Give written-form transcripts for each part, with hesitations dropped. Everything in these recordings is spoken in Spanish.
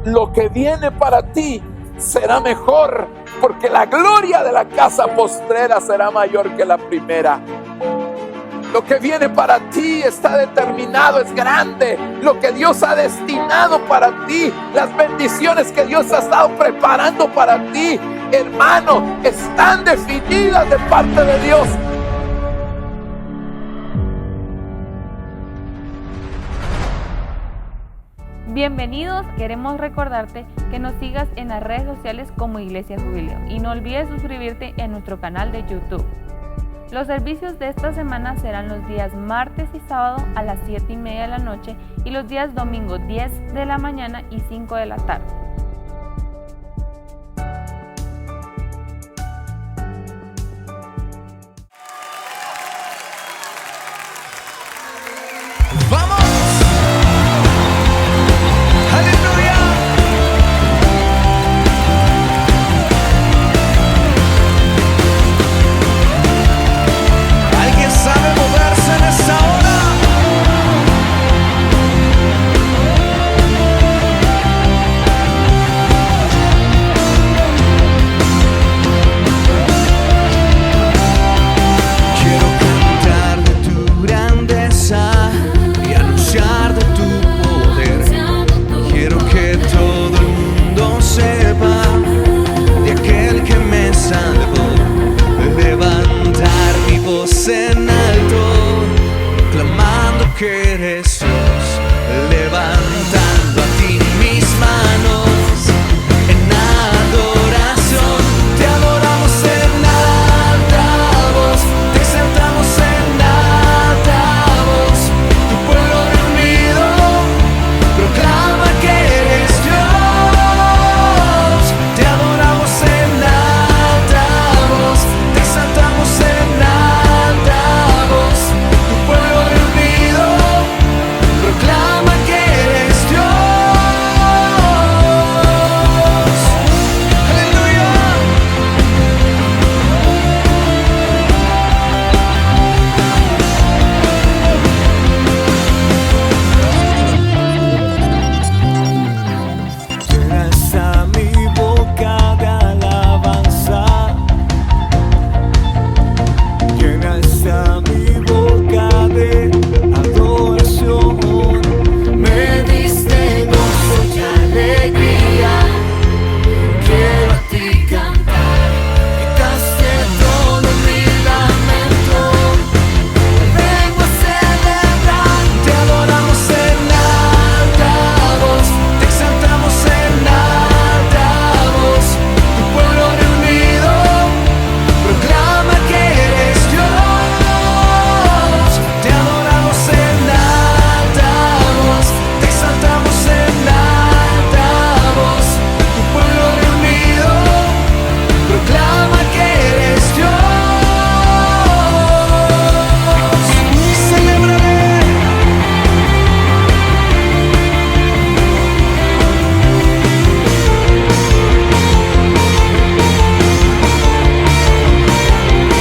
lo que viene para ti será mejor, porque la gloria de la casa postrera será mayor que la primera. Lo que viene para ti está determinado, es grande. Lo que Dios ha destinado para ti, las bendiciones que Dios ha estado preparando para ti, hermano, están definidas de parte de Dios. Bienvenidos, queremos recordarte que nos sigas en las redes sociales como Iglesia Jubileo y no olvides suscribirte en nuestro canal de YouTube. Los servicios de esta semana serán los días martes y sábado a las 7:30 de la noche y los días domingo 10 de la mañana y 5 de la tarde. ¡Vamos! ¡Aleluya! ¿Alguien sabe moverse en esta hora? Quiero cantar de tu grandeza y anunciar de tu poder. Quiero que todo el mundo sepa de aquel que me salvó. Levantar mi voz en alto, clamando que eres Dios. Levantando a ti mis manos en adoración. Te adoramos en alta voz, te exaltamos en alta voz. Tu pueblo reunido proclama que eres Dios. Te adoramos en alta voz, te exaltamos en alta voz. Tu pueblo reunido proclama que eres Dios. Aleluya. Llena está mi boca de alabanza. Llena está mi boca de adoración. Me diste gozo y alegría. Quiero a ti cantar. Quitaste todo mi lamento. Vengo a celebrar. Te adoramos en alta voz, te exaltamos en alta voz. Tu pueblo reunido proclama que eres Dios. Te adoramos en alta voz, te exaltamos en alta voz. Tu pueblo reunido proclama que eres Dios. Celébrale.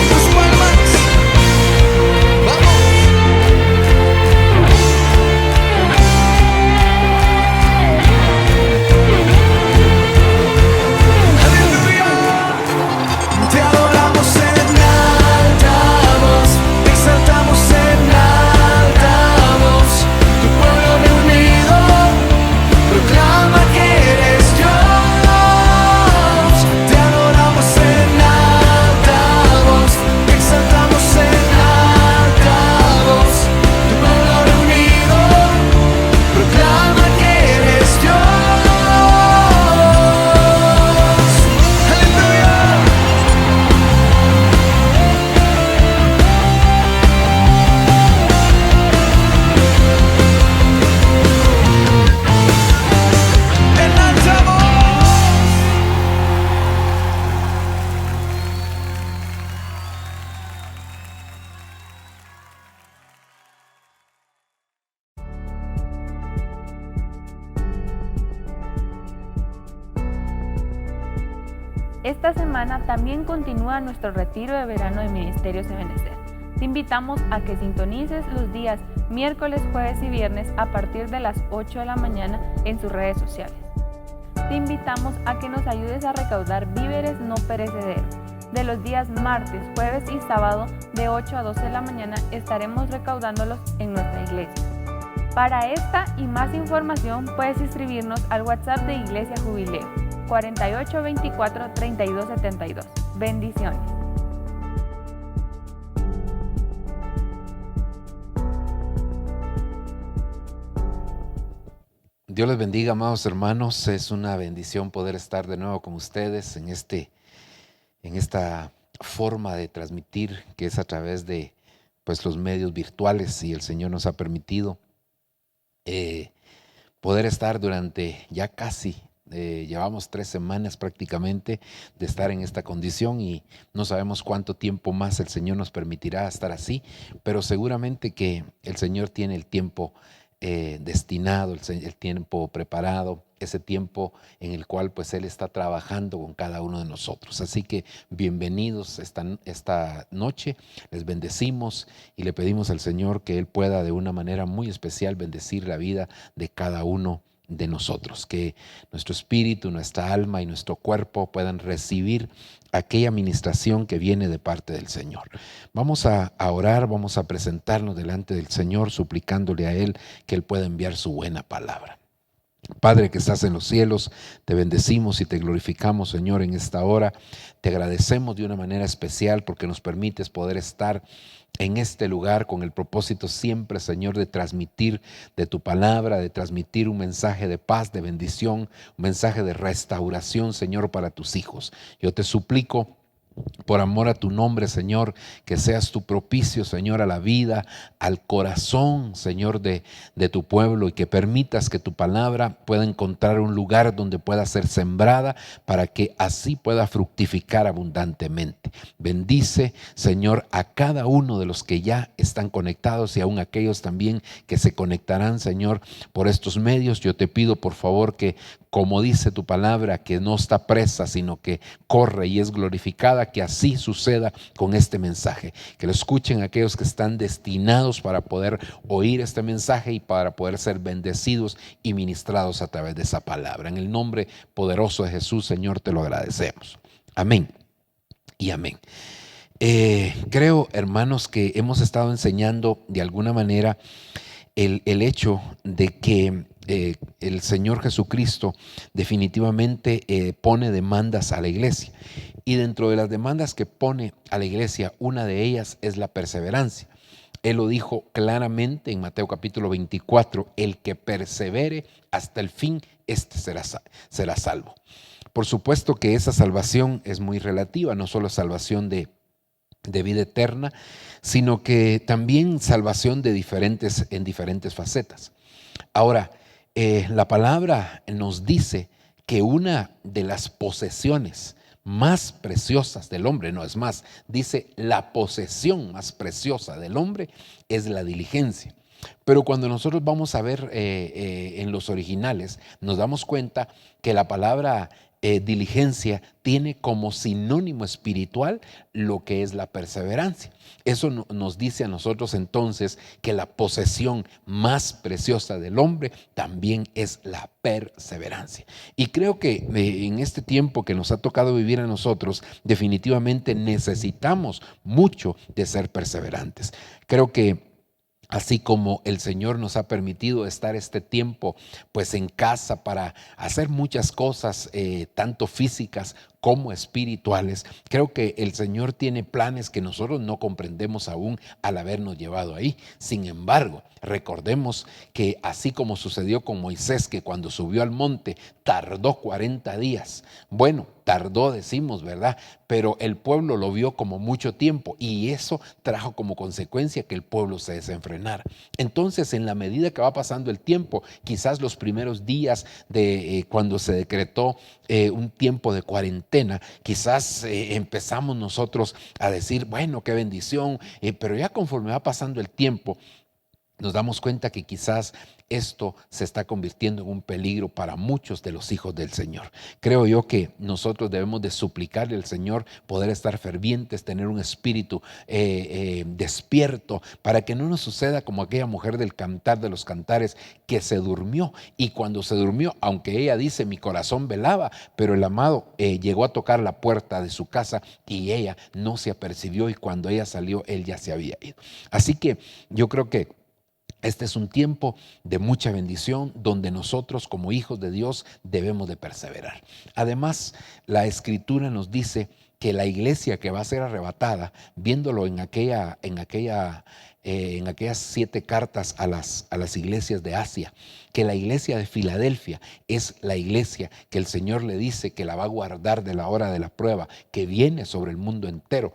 Tus palmas. Vamos. Aleluya. Te adoramos en alta voz, te exaltamos en alta voz. Tu pueblo reunido proclama que eres Dios. Te adoramos en alta voz, te exaltamos en alta voz. Tu pueblo reunido proclama que eres Dios. Aleluya. En alta voz. Esta semana también continúa nuestro retiro de verano de Ministerios Ebenecer. Te invitamos a que sintonices los días miércoles, jueves y viernes a partir de las 8 de la mañana en sus redes sociales. te invitamos a que nos ayudes a recaudar víveres no perecederos. De los días martes, jueves y sábado de 8 a 12 de la mañana estaremos recaudándolos en nuestra iglesia. Para esta y más información puedes inscribirnos al WhatsApp de Iglesia Jubileo 4824-3272. Bendiciones. Dios les bendiga, amados hermanos. Es una bendición poder estar de nuevo con ustedes en esta forma de transmitir que es a través de los medios virtuales, y el Señor nos ha permitido poder estar durante ya casi, llevamos 3 semanas prácticamente de estar en esta condición, y no sabemos cuánto tiempo más el Señor nos permitirá estar así, pero seguramente que el Señor tiene el tiempo destinado, el tiempo preparado, ese tiempo en el cual Él está trabajando con cada uno de nosotros. Así que bienvenidos esta noche, les bendecimos y le pedimos al Señor que Él pueda de una manera muy especial bendecir la vida de cada uno de nosotros, que nuestro espíritu, nuestra alma y nuestro cuerpo puedan recibir aquella ministración que viene de parte del Señor. Vamos a orar, vamos a presentarnos delante del Señor, suplicándole a Él que Él pueda enviar su buena palabra. Padre que estás en los cielos, te bendecimos y te glorificamos, Señor, en esta hora. Te agradecemos de una manera especial porque nos permites poder estar en este lugar con el propósito siempre, Señor, de transmitir de tu palabra, de transmitir un mensaje de paz, de bendición, un mensaje de restauración, Señor, para tus hijos. Yo te suplico, por amor a tu nombre, Señor, que seas tu propicio, Señor, a la vida, al corazón, Señor, de tu pueblo, y que permitas que tu palabra pueda encontrar un lugar donde pueda ser sembrada para que así pueda fructificar abundantemente. Bendice, Señor, a cada uno de los que ya están conectados y aún aquellos también que se conectarán, Señor, por estos medios. Yo te pido, por favor, que como dice tu palabra, que no está presa, sino que corre y es glorificada, que así suceda con este mensaje. Que lo escuchen aquellos que están destinados para poder oír este mensaje y para poder ser bendecidos y ministrados a través de esa palabra. En el nombre poderoso de Jesús, Señor, te lo agradecemos. Amén y amén. Creo, hermanos, que hemos estado enseñando de alguna manera el hecho de que el Señor Jesucristo definitivamente pone demandas a la iglesia, y dentro de las demandas que pone a la iglesia, una de ellas es la perseverancia. Él lo dijo claramente en Mateo capítulo 24, el que persevere hasta el fin, este será salvo. Por supuesto que esa salvación es muy relativa, no solo salvación de vida eterna, sino que también salvación en diferentes facetas. Ahora, la palabra nos dice que una de las posesiones más preciosas del hombre, no es más, dice la posesión más preciosa del hombre es la diligencia. Pero cuando nosotros vamos a ver en los originales, nos damos cuenta que la palabra diligencia tiene como sinónimo espiritual lo que es la perseverancia. Eso nos dice a nosotros entonces que la posesión más preciosa del hombre también es la perseverancia. Y creo que en este tiempo que nos ha tocado vivir a nosotros, definitivamente necesitamos mucho de ser perseverantes. Creo que así como el Señor nos ha permitido estar este tiempo en casa para hacer muchas cosas, tanto físicas como espirituales, creo que el Señor tiene planes que nosotros no comprendemos aún al habernos llevado ahí. Sin embargo, recordemos que así como sucedió con Moisés, que cuando subió al monte tardó 40 días. Bueno, tardó, decimos, ¿verdad? Pero el pueblo lo vio como mucho tiempo, y eso trajo como consecuencia que el pueblo se desenfrenara. Entonces, en la medida que va pasando el tiempo, quizás los primeros días de cuando se decretó un tiempo de cuarentena, quizás empezamos nosotros a decir, bueno, qué bendición, pero ya conforme va pasando el tiempo, nos damos cuenta que quizás esto se está convirtiendo en un peligro para muchos de los hijos del Señor. Creo yo que nosotros debemos de suplicarle al Señor poder estar fervientes, tener un espíritu despierto, para que no nos suceda como aquella mujer del Cantar de los Cantares que se durmió, y cuando se durmió, aunque ella dice mi corazón velaba, pero el amado llegó a tocar la puerta de su casa y ella no se apercibió, y cuando ella salió él ya se había ido. Así que yo creo que este es un tiempo de mucha bendición donde nosotros como hijos de Dios debemos de perseverar. Además, la Escritura nos dice que la iglesia que va a ser arrebatada, viéndolo en aquellas 7 cartas a las iglesias de Asia, que la iglesia de Filadelfia es la iglesia que el Señor le dice que la va a guardar de la hora de la prueba que viene sobre el mundo entero.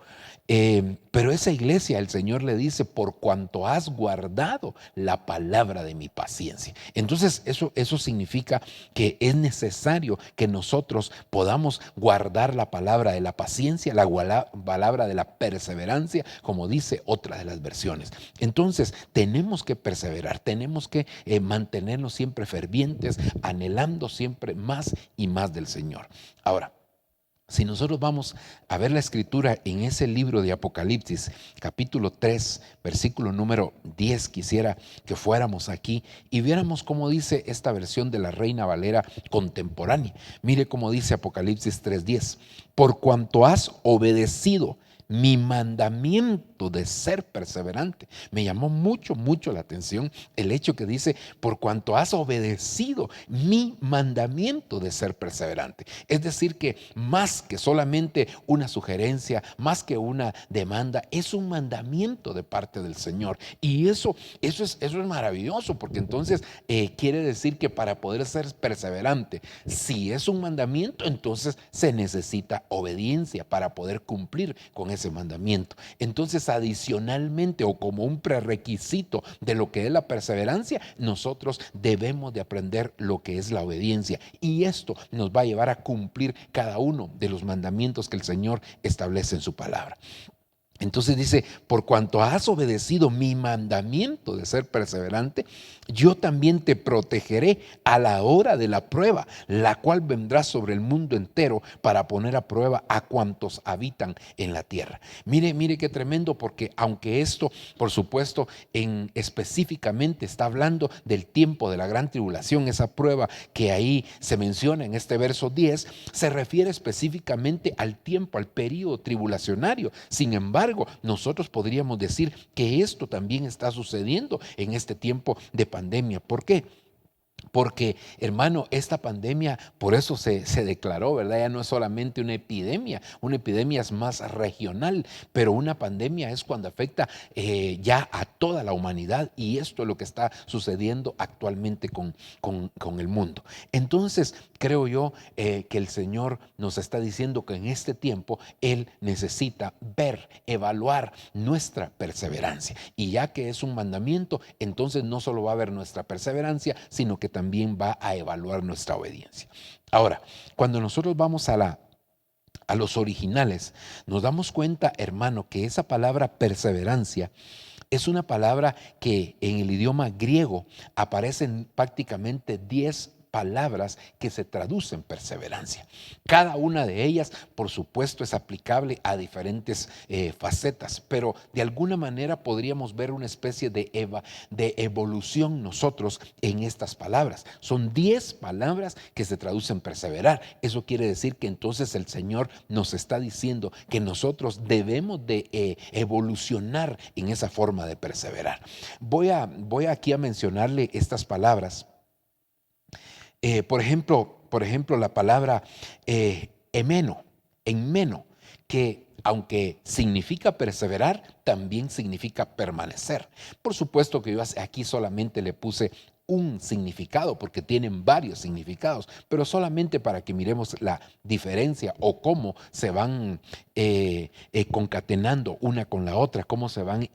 Pero esa iglesia, el Señor le dice, por cuanto has guardado la palabra de mi paciencia. Entonces eso significa que es necesario que nosotros podamos guardar la palabra de la paciencia, la palabra de la perseverancia, como dice otra de las versiones. Entonces tenemos que perseverar, tenemos que mantenernos siempre fervientes, anhelando siempre más y más del Señor. Ahora, si nosotros vamos a ver la Escritura en ese libro de Apocalipsis, capítulo 3, versículo número 10, quisiera que fuéramos aquí y viéramos cómo dice esta versión de la Reina Valera contemporánea. Mire cómo dice Apocalipsis 3:10. Por cuanto has obedecido mi mandamiento de ser perseverante. Me llamó mucho la atención el hecho que dice, por cuanto has obedecido mi mandamiento de ser perseverante. Es decir, que más que solamente una sugerencia, más que una demanda, es un mandamiento de parte del Señor. Y eso es maravilloso, porque entonces quiere decir que para poder ser perseverante, si es un mandamiento, entonces se necesita obediencia para poder cumplir con ese mandamiento. Entonces, adicionalmente o como un prerequisito de lo que es la perseverancia, nosotros debemos de aprender lo que es la obediencia, y esto nos va a llevar a cumplir cada uno de los mandamientos que el Señor establece en su palabra. Entonces dice, por cuanto has obedecido mi mandamiento de ser perseverante, yo también te protegeré a la hora de la prueba, la cual vendrá sobre el mundo entero para poner a prueba a cuantos habitan en la tierra. Mire qué tremendo, porque aunque esto, por supuesto, específicamente está hablando del tiempo de la gran tribulación, esa prueba que ahí se menciona en este verso 10, se refiere específicamente al tiempo, al período tribulacionario. Sin embargo, nosotros podríamos decir que esto también está sucediendo en este tiempo de pandemia. ¿Por qué? Porque, hermano, esta pandemia, por eso se declaró, ¿verdad? Ya no es solamente una epidemia es más regional, pero una pandemia es cuando afecta ya a toda la humanidad, y esto es lo que está sucediendo actualmente con el mundo. Entonces, creo yo que el Señor nos está diciendo que en este tiempo Él necesita ver, evaluar nuestra perseverancia, y ya que es un mandamiento, entonces no solo va a ver nuestra perseverancia, sino que también va a evaluar nuestra obediencia. Ahora, cuando nosotros vamos a los originales, nos damos cuenta, hermano, que esa palabra perseverancia es una palabra que en el idioma griego aparecen prácticamente 10 palabras que se traducen perseverancia. Cada una de ellas, por supuesto, es aplicable a diferentes facetas, pero de alguna manera podríamos ver una especie de evolución nosotros en estas palabras. Son 10 palabras que se traducen perseverar. Eso quiere decir que entonces el Señor nos está diciendo que nosotros debemos de evolucionar en esa forma de perseverar. Voy aquí a mencionarle estas palabras. Por ejemplo, la palabra enmeno, que aunque significa perseverar, también significa permanecer. Por supuesto que yo aquí solamente le puse un significado, porque tienen varios significados, pero solamente para que miremos la diferencia o cómo se van concatenando una con la otra, cómo se van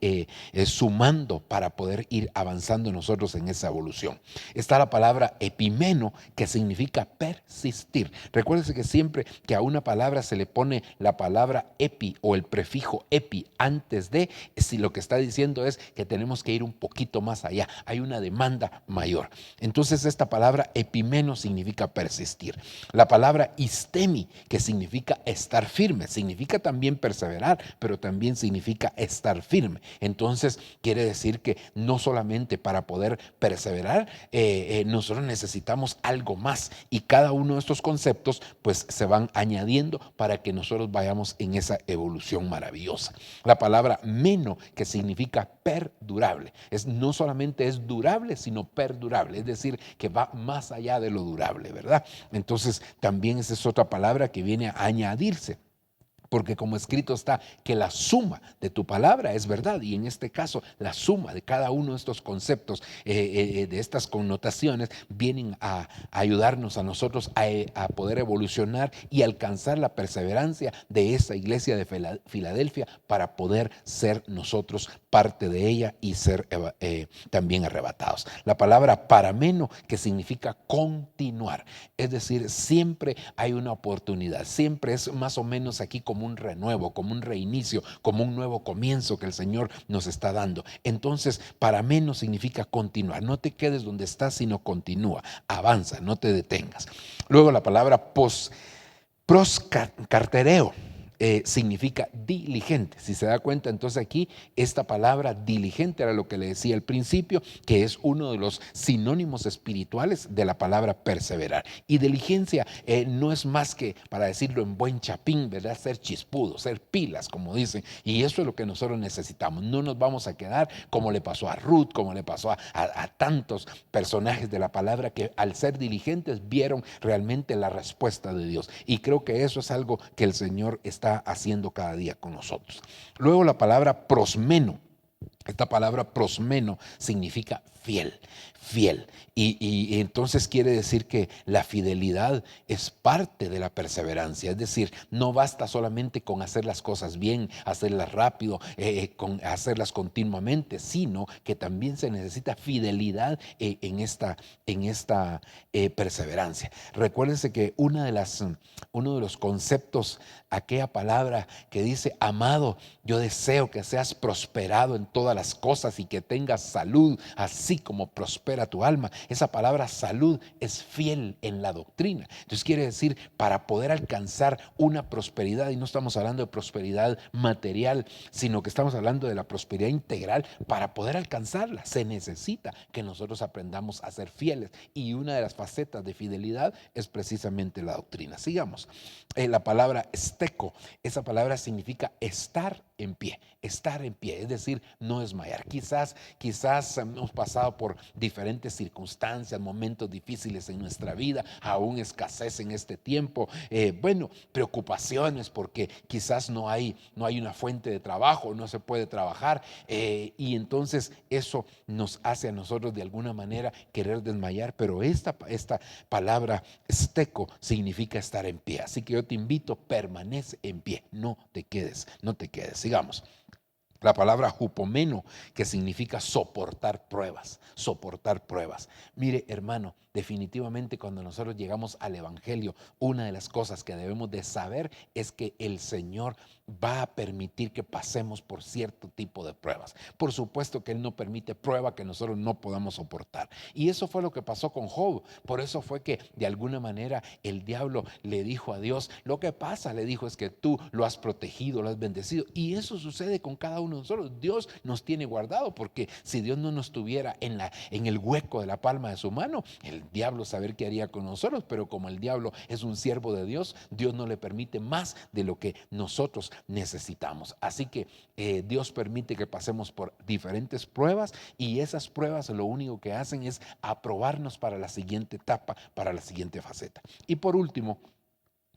sumando para poder ir avanzando nosotros en esa evolución. Está la palabra epimeno, que significa persistir. Recuérdense que siempre que a una palabra se le pone la palabra epi o el prefijo epi antes de, si lo que está diciendo es que tenemos que ir un poquito más allá, hay una demanda mayor. Entonces esta palabra epimeno significa persistir. La palabra istemi, que significa estar firme, significa también perseverar, pero también significa estar firme. Entonces quiere decir que no solamente para poder perseverar, nosotros necesitamos algo más, y cada uno de estos conceptos pues se van añadiendo para que nosotros vayamos en esa evolución maravillosa. La palabra meno, que significa perdurable, no solamente es durable, sino perdurable, es decir, que va más allá de lo durable, ¿verdad? Entonces también esa es otra palabra que viene a añadirse, porque como escrito está que la suma de tu palabra es verdad, y en este caso la suma de cada uno de estos conceptos, de estas connotaciones, vienen a ayudarnos a nosotros a poder evolucionar y alcanzar la perseverancia de esa iglesia de Filadelfia, para poder ser nosotros parte de ella y ser también arrebatados. La palabra parameno, que significa continuar, es decir, siempre hay una oportunidad, siempre es más o menos aquí como un renuevo, como un reinicio, como un nuevo comienzo que el Señor nos está dando. Entonces, parameno significa continuar, no te quedes donde estás, sino continúa, avanza, no te detengas. Luego la palabra proscartereo, significa diligente. Si se da cuenta, entonces aquí esta palabra diligente era lo que le decía al principio, que es uno de los sinónimos espirituales de la palabra perseverar. Y diligencia no es más que, para decirlo en buen chapín, ¿verdad?, ser chispudo, ser pilas, como dicen. Y eso es lo que nosotros necesitamos. No nos vamos a quedar como le pasó a Ruth, como le pasó a tantos personajes de la palabra, que al ser diligentes vieron realmente la respuesta de Dios. Y creo que eso es algo que el Señor está haciendo cada día con nosotros. Luego la palabra prosmeno. Esta palabra prosmeno significa fiel, fiel. Y entonces quiere decir que la fidelidad es parte de la perseverancia. Es decir, no basta solamente con hacer las cosas bien, hacerlas rápido, con hacerlas continuamente, sino que también se necesita fidelidad en esta perseverancia. Recuérdense que uno de los conceptos, aquella palabra que dice: amado, yo deseo que seas prosperado en todas las cosas y que tengas salud, así como prospera tu alma. Esa palabra salud es fiel en la doctrina. Entonces quiere decir, para poder alcanzar una prosperidad, y no estamos hablando de prosperidad material, sino que estamos hablando de la prosperidad integral, para poder alcanzarla se necesita que nosotros aprendamos a ser fieles, y una de las facetas de fidelidad es precisamente la doctrina. Sigamos. La palabra esteco, esa palabra significa estar en pie, es decir, no desmayar. Quizás hemos pasado por diferentes circunstancias, momentos difíciles en nuestra vida, aún escasez en este tiempo, preocupaciones porque quizás no hay una fuente de trabajo, no se puede trabajar, y entonces eso nos hace a nosotros de alguna manera querer desmayar, pero esta palabra esteco significa estar en pie. Así que yo te invito, permanece en pie, no te quedes. Sigamos. La palabra jupomeno, que significa soportar pruebas. Mire, hermano, definitivamente cuando nosotros llegamos al evangelio, una de las cosas que debemos de saber es que el Señor va a permitir que pasemos por cierto tipo de pruebas. Por supuesto que Él no permite prueba que nosotros no podamos soportar. Y eso fue lo que pasó con Job. Por eso fue que de alguna manera el diablo le dijo a Dios: lo que pasa, le dijo, es que tú lo has protegido, lo has bendecido. Y eso sucede con cada uno de nosotros. Dios nos tiene guardado, porque si Dios no nos tuviera en el hueco de la palma de su mano, el diablo saber qué haría con nosotros. Pero como el diablo es un siervo de Dios, Dios no le permite más de lo que nosotros necesitamos. Así que Dios permite que pasemos por diferentes pruebas, y esas pruebas lo único que hacen es aprobarnos para la siguiente etapa, para la siguiente faceta. Y por último,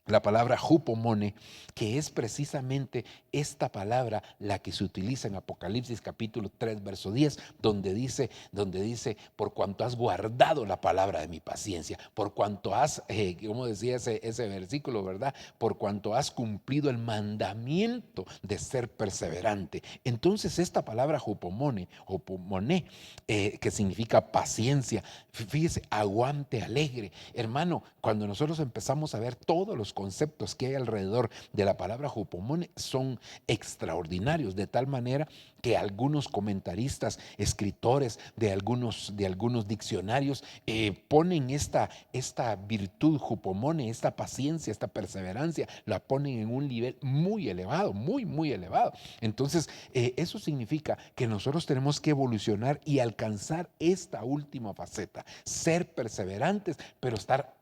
la palabra hupomone, que es precisamente esta palabra la que se utiliza en Apocalipsis capítulo 3, verso 10, donde dice, por cuanto has guardado la palabra de mi paciencia, por cuanto has, como decía ese versículo, ¿verdad? Por cuanto has cumplido el mandamiento de ser perseverante. Entonces esta palabra hupomone, que significa paciencia, fíjese, aguante, alegre. Hermano, cuando nosotros empezamos a ver todos los conceptos que hay alrededor de la palabra hupomone, son extraordinarios, de tal manera que algunos comentaristas, escritores de algunos diccionarios ponen esta virtud hupomone, esta paciencia, esta perseverancia, la ponen en un nivel muy elevado, muy elevado. Entonces eso significa que nosotros tenemos que evolucionar y alcanzar esta última faceta, ser perseverantes, pero estar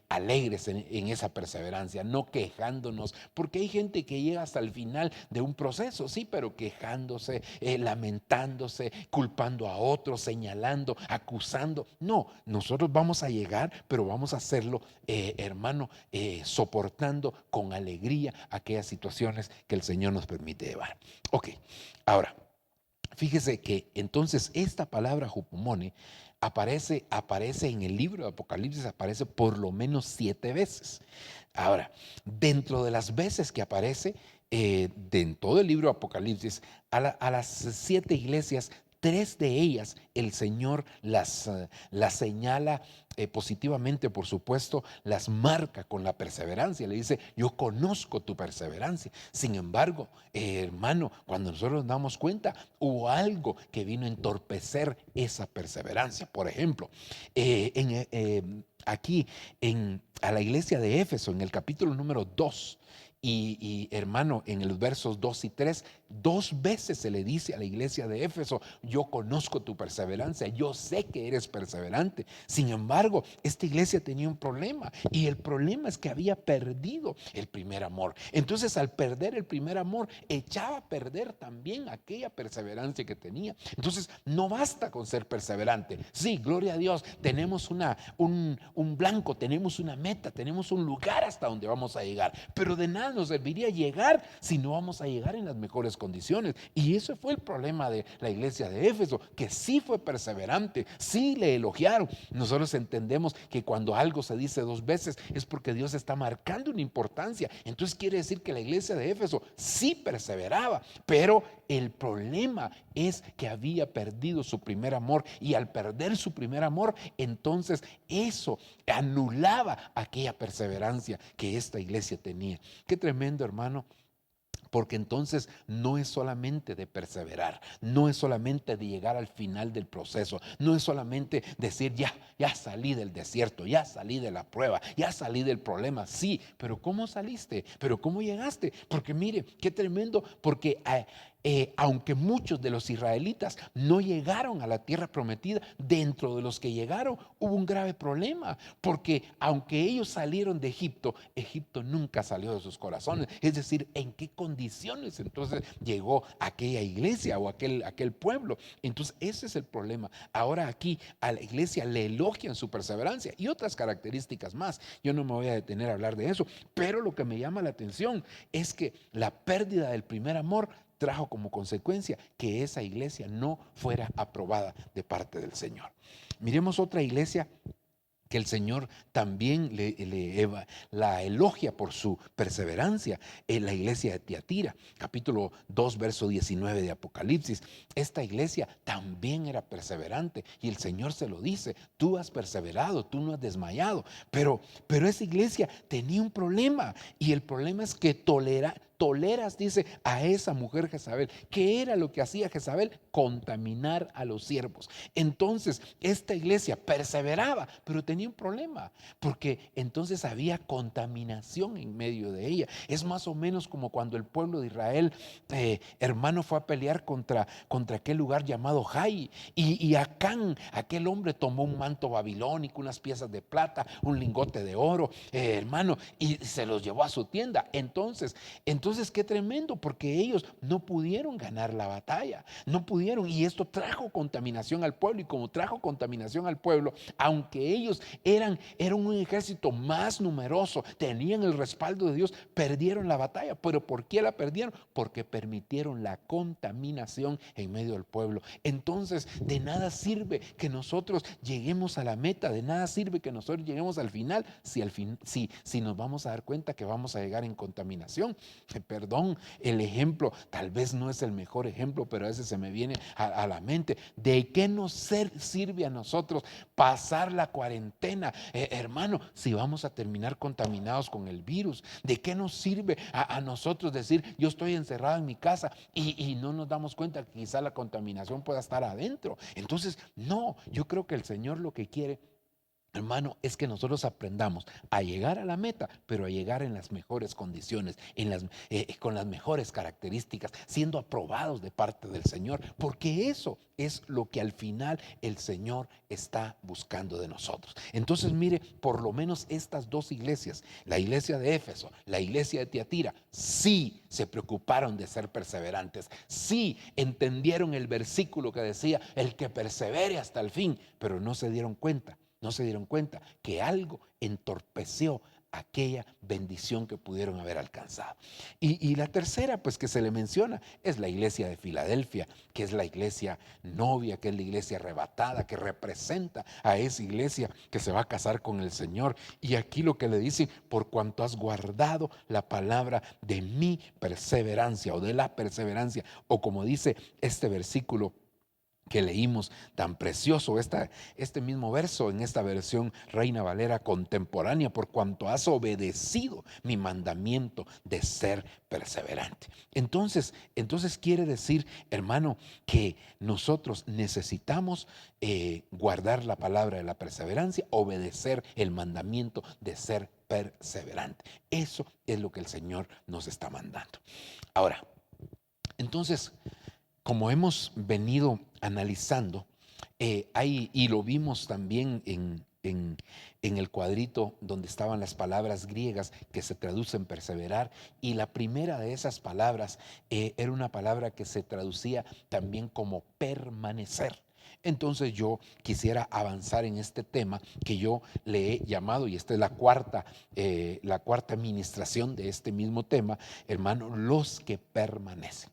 alegres en esa perseverancia, no quejándonos, porque hay gente que llega hasta el final de un proceso, sí, pero quejándose, lamentándose, culpando a otros, señalando, acusando. No, nosotros vamos a llegar, pero vamos a hacerlo, hermano, soportando con alegría aquellas situaciones que el Señor nos permite llevar. Ok, ahora, fíjese que entonces esta palabra hupomone aparece en el libro de Apocalipsis, aparece por lo menos 7 veces. Ahora, dentro de las veces que aparece en todo el libro de Apocalipsis, a las 7 iglesias, 3 de ellas el Señor las señala positivamente, por supuesto, las marca con la perseverancia. Le dice, yo conozco tu perseverancia. Sin embargo, hermano, cuando nosotros nos damos cuenta, hubo algo que vino a entorpecer esa perseverancia. Por ejemplo, aquí a la iglesia de Éfeso, en el capítulo número 2, y hermano, en los versos 2 y 3, 2 veces se le dice a la iglesia de Éfeso, yo conozco tu perseverancia, yo sé que eres perseverante. Sin embargo, esta iglesia tenía un problema, y el problema es que había perdido el primer amor. Entonces, al perder el primer amor, echaba a perder también aquella perseverancia que tenía. Entonces, no basta con ser perseverante. Sí, gloria a Dios, tenemos un blanco, tenemos una meta, tenemos un lugar hasta donde vamos a llegar, pero de nada nos serviría llegar si no vamos a llegar en las mejores condiciones. Y ese fue el problema de la iglesia de Éfeso, que sí fue perseverante, sí le elogiaron. Nosotros entendemos que cuando algo se dice 2 veces es porque Dios está marcando una importancia. Entonces quiere decir que la iglesia de Éfeso sí perseveraba, pero el problema es que había perdido su primer amor, y al perder su primer amor, entonces eso anulaba aquella perseverancia que esta iglesia tenía. Qué tremendo, hermano. Porque entonces no es solamente de perseverar, no es solamente de llegar al final del proceso, no es solamente decir ya salí del desierto, ya salí de la prueba, ya salí del problema. Sí, pero ¿cómo saliste? ¿Pero cómo llegaste? Porque mire, qué tremendo, porque aunque muchos de los israelitas no llegaron a la tierra prometida, dentro de los que llegaron hubo un grave problema, porque aunque ellos salieron de Egipto, Egipto nunca salió de sus corazones. Es decir, ¿en qué condiciones entonces llegó aquella iglesia o aquel pueblo? Entonces ese es el problema. Ahora aquí a la iglesia le elogian su perseverancia y otras características más. Yo no me voy a detener a hablar de eso, pero lo que me llama la atención es que la pérdida del primer amor trajo como consecuencia que esa iglesia no fuera aprobada de parte del Señor. Miremos otra iglesia que el Señor también la elogia por su perseverancia, en la iglesia de Tiatira, capítulo 2, verso 19 de Apocalipsis. Esta iglesia también era perseverante, y el Señor se lo dice, tú has perseverado, tú no has desmayado, pero esa iglesia tenía un problema, y el problema es que toleras, dice, a esa mujer Jezabel. ¿Qué era lo que hacía Jezabel? Contaminar a los siervos. Entonces, esta iglesia perseveraba, pero tenía un problema, porque entonces había contaminación en medio de ella. Es más o menos como cuando el pueblo de Israel, hermano, fue a pelear contra aquel lugar llamado Jai, y Acán, aquel hombre, tomó un manto babilónico, unas piezas de plata, un lingote de oro, hermano, y se los llevó a su tienda. Entonces Entonces, qué tremendo, porque ellos no pudieron ganar la batalla, no pudieron, y esto trajo contaminación al pueblo, y como trajo contaminación al pueblo, aunque ellos eran un ejército más numeroso, tenían el respaldo de Dios, perdieron la batalla. ¿Pero por qué la perdieron? Porque permitieron la contaminación en medio del pueblo. Entonces, de nada sirve que nosotros lleguemos a la meta, de nada sirve que nosotros lleguemos al final, si nos vamos a dar cuenta que vamos a llegar en contaminación. Perdón, el ejemplo tal vez no es el mejor ejemplo, pero a veces se me viene a la mente. ¿De qué nos sirve a nosotros pasar la cuarentena, hermano, si vamos a terminar contaminados con el virus? ¿De qué nos sirve a nosotros decir yo estoy encerrado en mi casa y no nos damos cuenta que quizá la contaminación pueda estar adentro? Entonces, no, yo creo que el Señor lo que quiere, hermano, es que nosotros aprendamos a llegar a la meta, pero a llegar en las mejores condiciones, con las mejores características, siendo aprobados de parte del Señor, porque eso es lo que al final el Señor está buscando de nosotros. Entonces, mire, por lo menos estas dos iglesias, la iglesia de Éfeso, la iglesia de Tiatira, sí se preocuparon de ser perseverantes, sí entendieron el versículo que decía, el que persevere hasta el fin, pero no se dieron cuenta que algo entorpeció aquella bendición que pudieron haber alcanzado. Y la tercera, pues, que se le menciona es la iglesia de Filadelfia, que es la iglesia novia, que es la iglesia arrebatada, que representa a esa iglesia que se va a casar con el Señor. Y aquí lo que le dice, por cuanto has guardado la palabra de mi perseverancia, o de la perseverancia, o como dice este versículo que leímos tan precioso, este mismo verso en esta versión Reina Valera contemporánea, por cuanto has obedecido mi mandamiento de ser perseverante. Entonces quiere decir, hermano, que nosotros necesitamos guardar la palabra de la perseverancia, obedecer el mandamiento de ser perseverante. Eso es lo que el Señor nos está mandando. Ahora, entonces, como hemos venido analizando, y lo vimos también en el cuadrito donde estaban las palabras griegas que se traducen perseverar, y la primera de esas palabras era una palabra que se traducía también como permanecer. Entonces yo quisiera avanzar en este tema que yo le he llamado, y esta es la cuarta ministración de este mismo tema, hermano, los que permanecen.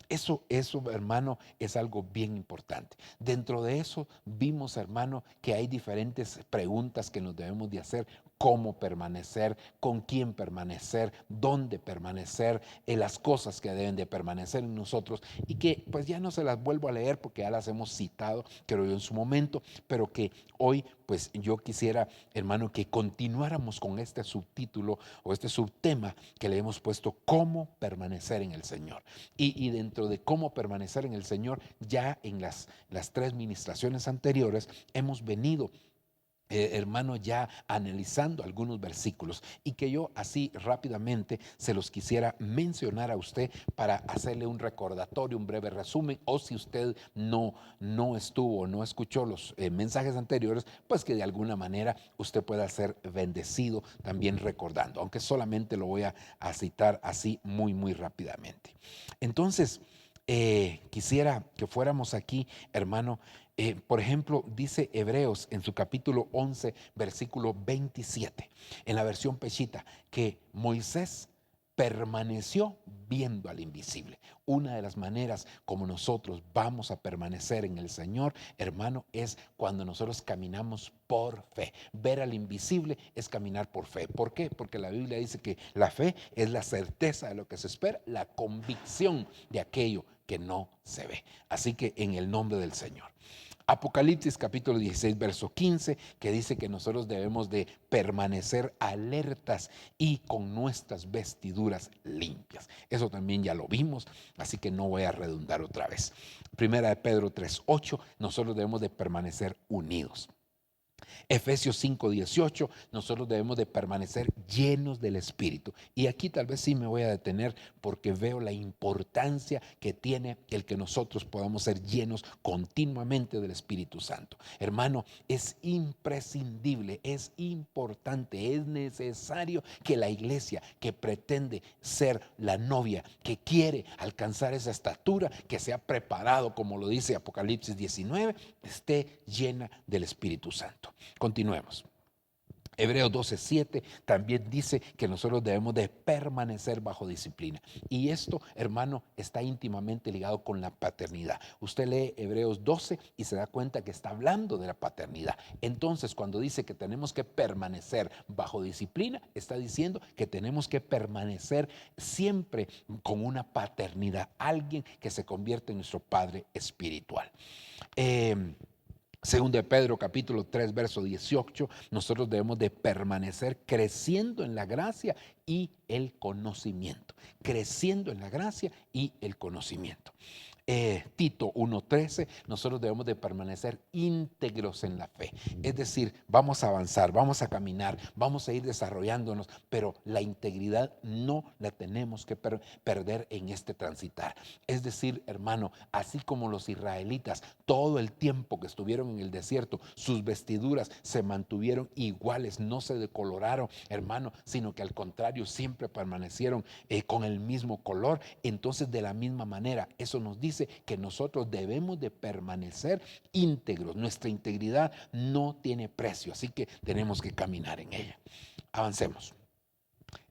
Eso, hermano, es algo bien importante. Dentro de eso vimos, hermano, que hay diferentes preguntas que nos debemos de hacer. Cómo permanecer, con quién permanecer, dónde permanecer, las cosas que deben de permanecer en nosotros, y que pues ya no se las vuelvo a leer porque ya las hemos citado, creo yo, en su momento, pero que hoy pues yo quisiera, hermano, que continuáramos con este subtítulo o este subtema que le hemos puesto, cómo permanecer en el Señor. Y dentro de cómo permanecer en el Señor, ya en las tres ministraciones anteriores hemos venido, hermano, ya analizando algunos versículos, y que yo así rápidamente se los quisiera mencionar a usted para hacerle un recordatorio, un breve resumen, o si usted no estuvo, no escuchó los mensajes anteriores, pues que de alguna manera usted pueda ser bendecido también recordando, aunque solamente lo voy a citar así muy rápidamente. Entonces, quisiera que fuéramos aquí, hermano. Por ejemplo, dice Hebreos en su capítulo 11, versículo 27, en la versión Peshita, que Moisés permaneció viendo al invisible. Una de las maneras como nosotros vamos a permanecer en el Señor, hermano, es cuando nosotros caminamos por fe. Ver al invisible es caminar por fe. ¿Por qué? Porque la Biblia dice que la fe es la certeza de lo que se espera, la convicción de aquello que no se ve. Así que en el nombre del Señor. Apocalipsis capítulo 16, verso 15, que dice que nosotros debemos de permanecer alertas y con nuestras vestiduras limpias. Eso también ya lo vimos, así que no voy a redundar otra vez. Primera de Pedro 3:8, nosotros debemos de permanecer unidos. Efesios 5:18, nosotros debemos de permanecer llenos del Espíritu. Y aquí tal vez sí me voy a detener porque veo la importancia que tiene el que nosotros podamos ser llenos continuamente del Espíritu Santo. Hermano, es imprescindible, es importante, es necesario que la iglesia que pretende ser la novia, que quiere alcanzar esa estatura, que se ha preparado, como lo dice Apocalipsis 19, esté llena del Espíritu Santo. Continuemos. Hebreos 12:7 también dice que nosotros debemos de permanecer bajo disciplina. Y esto, hermano, está íntimamente ligado con la paternidad. Usted lee Hebreos 12 y se da cuenta que está hablando de la paternidad. Entonces, cuando dice que tenemos que permanecer bajo disciplina, está diciendo que tenemos que permanecer siempre con una paternidad. Alguien que se convierte en nuestro Padre espiritual. Según de Pedro capítulo 3 verso 18, nosotros debemos de permanecer creciendo en la gracia y el conocimiento. Creciendo en la gracia y el conocimiento. Tito 1:13, nosotros debemos de permanecer íntegros en la fe. Es decir, vamos a avanzar, vamos a caminar, vamos a ir desarrollándonos, pero la integridad no la tenemos que perder en este transitar. Es decir, hermano, así como los israelitas, todo el tiempo que estuvieron en el desierto, sus vestiduras se mantuvieron iguales, no se decoloraron, hermano, sino que al contrario, siempre permanecieron con el mismo color. Entonces, de la misma manera, eso nos dice que nosotros debemos de permanecer íntegros. Nuestra integridad no tiene precio, así que tenemos que caminar en ella. Avancemos.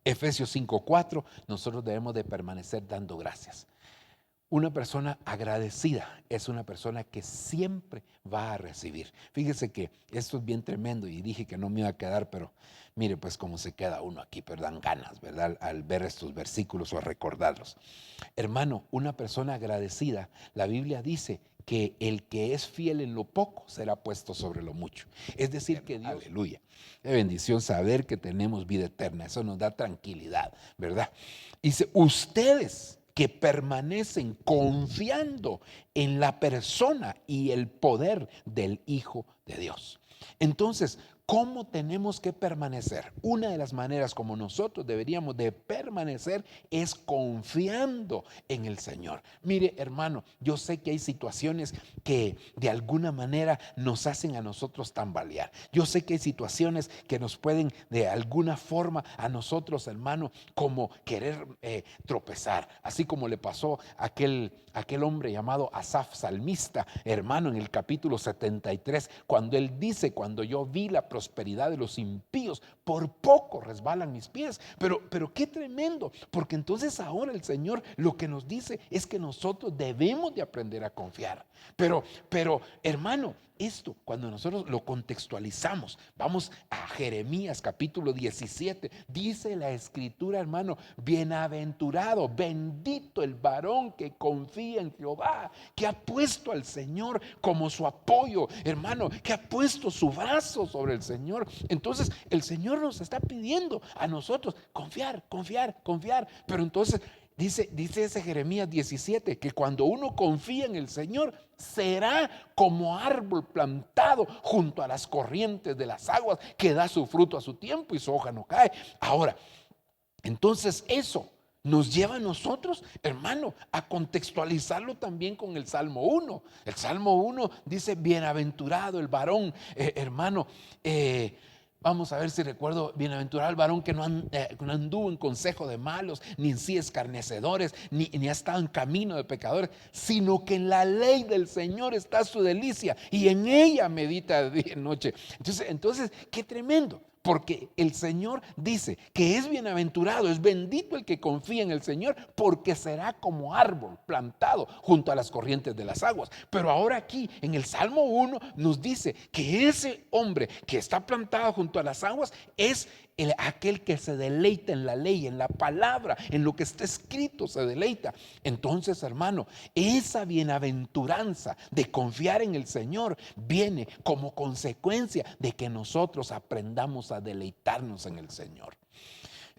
Efesios 5:4, nosotros debemos de permanecer dando gracias. Una persona agradecida es una persona que siempre va a recibir. Fíjese que esto es bien tremendo y dije que no me iba a quedar, pero mire pues cómo se queda uno aquí, pero dan ganas, ¿verdad? Al ver estos versículos o a recordarlos. Hermano, una persona agradecida, la Biblia dice que el que es fiel en lo poco será puesto sobre lo mucho. Es decir, que Dios, aleluya, qué bendición saber que tenemos vida eterna, eso nos da tranquilidad, ¿verdad? Dice, ustedes que permanecen confiando en la persona y el poder del Hijo de Dios. Entonces, ¿cómo tenemos que permanecer? Una de las maneras como nosotros deberíamos de permanecer es confiando en el Señor. Mire, hermano, yo sé que hay situaciones que de alguna manera nos hacen a nosotros tambalear. Yo sé que hay situaciones que nos pueden de alguna forma a nosotros, hermano, como querer tropezar. Así como le pasó a aquel hombre llamado Asaf, salmista, hermano, en el capítulo 73, cuando él dice, cuando yo vi la prosperidad de los impíos, por poco resbalan mis pies. Pero qué tremendo, porque entonces ahora el Señor lo que nos dice es que nosotros debemos de aprender a confiar. Pero hermano, esto cuando nosotros lo contextualizamos, vamos a Jeremías capítulo 17, dice la escritura, hermano, bienaventurado, bendito el varón que confía en Jehová, que ha puesto al Señor como su apoyo, hermano, que ha puesto su brazo sobre el Señor. Entonces el Señor nos está pidiendo a nosotros confiar, pero entonces dice ese Jeremías 17 que cuando uno confía en el Señor será como árbol plantado junto a las corrientes de las aguas, que da su fruto a su tiempo y su hoja no cae. Ahora, entonces eso nos lleva a nosotros, hermano, a contextualizarlo también con el Salmo 1. El Salmo 1 dice, bienaventurado el varón, hermano, vamos a ver si recuerdo, bienaventurado el varón que no anduvo en consejo de malos, ni en sí escarnecedores, ni ha estado en camino de pecadores, sino que en la ley del Señor está su delicia y en ella medita de día y noche. Entonces, qué tremendo. Porque el Señor dice que es bienaventurado, es bendito el que confía en el Señor, porque será como árbol plantado junto a las corrientes de las aguas. Pero ahora aquí en el Salmo 1 nos dice que ese hombre que está plantado junto a las aguas es aquel que se deleita en la ley, en la palabra, en lo que está escrito se deleita. Entonces, hermano, esa bienaventuranza de confiar en el Señor viene como consecuencia de que nosotros aprendamos a deleitarnos en el Señor.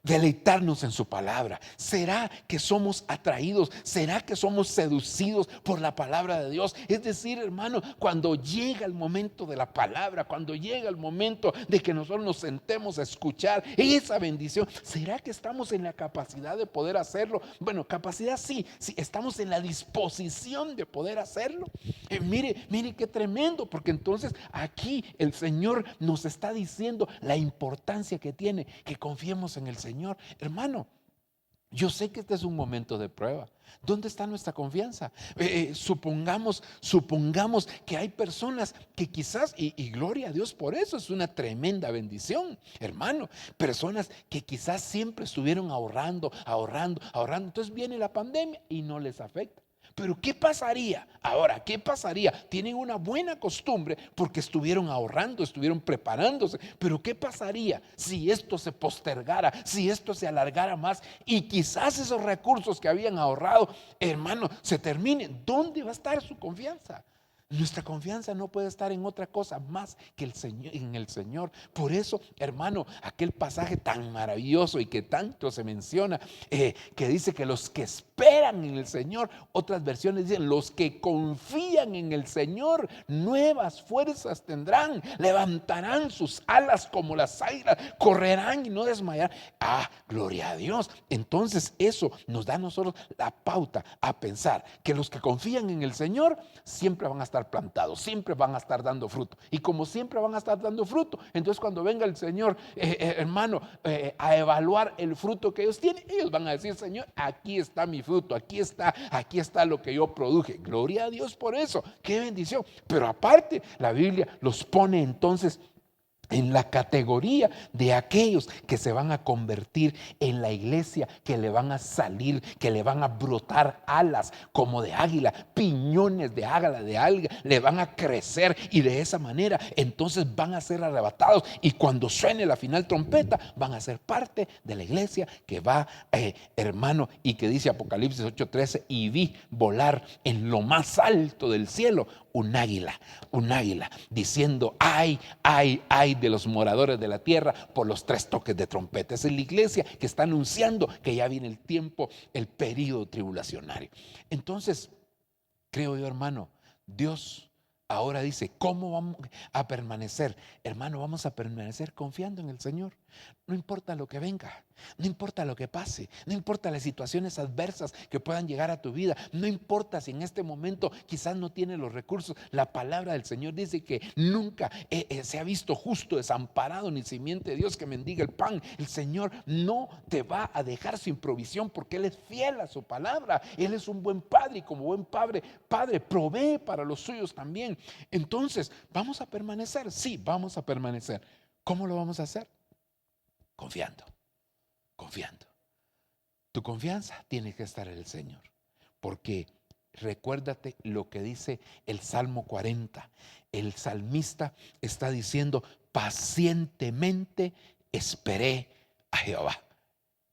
deleitarnos en su palabra? ¿Será que somos atraídos? ¿Será que somos seducidos por la palabra de Dios? Es decir, hermano, cuando llega el momento de la palabra, cuando llega el momento de que nosotros nos sentemos a escuchar esa bendición, ¿será que estamos en la capacidad de poder hacerlo? Bueno, capacidad sí, estamos en la disposición de poder hacerlo. Mire qué tremendo, porque entonces aquí el Señor nos está diciendo la importancia que tiene que confiemos en el Señor. Hermano, yo sé que este es un momento de prueba. ¿Dónde está nuestra confianza? Supongamos que hay personas que quizás, y gloria a Dios por eso, es una tremenda bendición, hermano. Personas que quizás siempre estuvieron ahorrando. Entonces viene la pandemia y no les afecta. Pero ¿qué pasaría ahora? ¿Qué pasaría? Tienen una buena costumbre porque estuvieron ahorrando, estuvieron preparándose. Pero ¿qué pasaría si esto se postergara, si esto se alargara más y quizás esos recursos que habían ahorrado, hermano, se terminen? ¿Dónde va a estar su confianza? Nuestra confianza no puede estar en otra cosa más que en el Señor. Por eso, hermano, aquel pasaje tan maravilloso y que tanto se menciona, que dice que los que esperan en el Señor, otras versiones dicen los que confían en el Señor, nuevas fuerzas tendrán, levantarán sus alas como las águilas, correrán y no desmayarán. Gloria a Dios. Entonces eso nos da a nosotros la pauta a pensar que los que confían en el Señor siempre van a estar plantados, siempre van a estar dando fruto. Y como siempre van a estar dando fruto, entonces cuando venga el Señor, hermano, a evaluar el fruto que ellos tienen, ellos van a decir: Señor, aquí está mi fruto, aquí está lo que yo produje. Gloria a Dios por eso, qué bendición. Pero aparte, la Biblia los pone entonces en la categoría de aquellos que se van a convertir en la iglesia, que le van a salir, que le van a brotar alas como de águila, piñones de águila, le van a crecer, y de esa manera entonces van a ser arrebatados, y cuando suene la final trompeta van a ser parte de la iglesia que va, hermano, y que dice Apocalipsis 8:13: y vi volar en lo más alto del cielo un águila, diciendo: ay de los moradores de la tierra por los 3 toques de trompeta. Esa es la iglesia que está anunciando que ya viene el tiempo, el período tribulacionario. Entonces, creo yo, hermano, Dios ahora dice: ¿cómo vamos a permanecer? Hermano, vamos a permanecer confiando en el Señor. No importa lo que venga, no importa lo que pase, no importa las situaciones adversas que puedan llegar a tu vida, no importa si en este momento quizás no tienes los recursos. La palabra del Señor dice que nunca se ha visto justo desamparado, ni simiente de Dios que mendiga el pan. El Señor no te va a dejar sin provisión, porque Él es fiel a su palabra. Él es un buen padre, y como buen padre provee para los suyos también. Entonces, ¿vamos a permanecer? Sí, vamos a permanecer. ¿Cómo lo vamos a hacer? Confiando. Tu confianza tiene que estar en el Señor, porque recuérdate lo que dice el Salmo 40. El salmista está diciendo: pacientemente esperé a Jehová,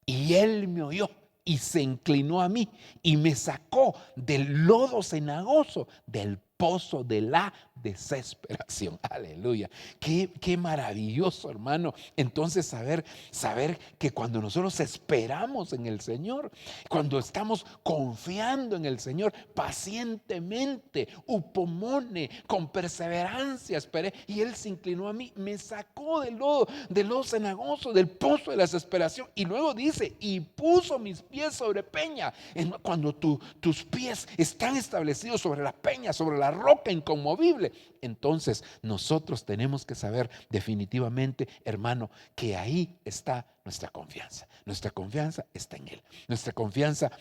y Él me oyó y se inclinó a mí y me sacó del lodo cenagoso, del pozo de la desesperación. Aleluya. Qué maravilloso, hermano. Entonces saber que cuando nosotros esperamos en el Señor, cuando estamos confiando en el Señor, pacientemente, upomone, con perseverancia esperé, y Él se inclinó a mí, me sacó del lodo cenagoso, del pozo de la desesperación. Y luego dice: y puso mis pies sobre peña. Cuando tus pies están establecidos sobre la peña, sobre la roca inconmovible, entonces nosotros tenemos que saber definitivamente, hermano, que ahí está nuestra confianza. Nuestra confianza está en Él. Nuestra confianza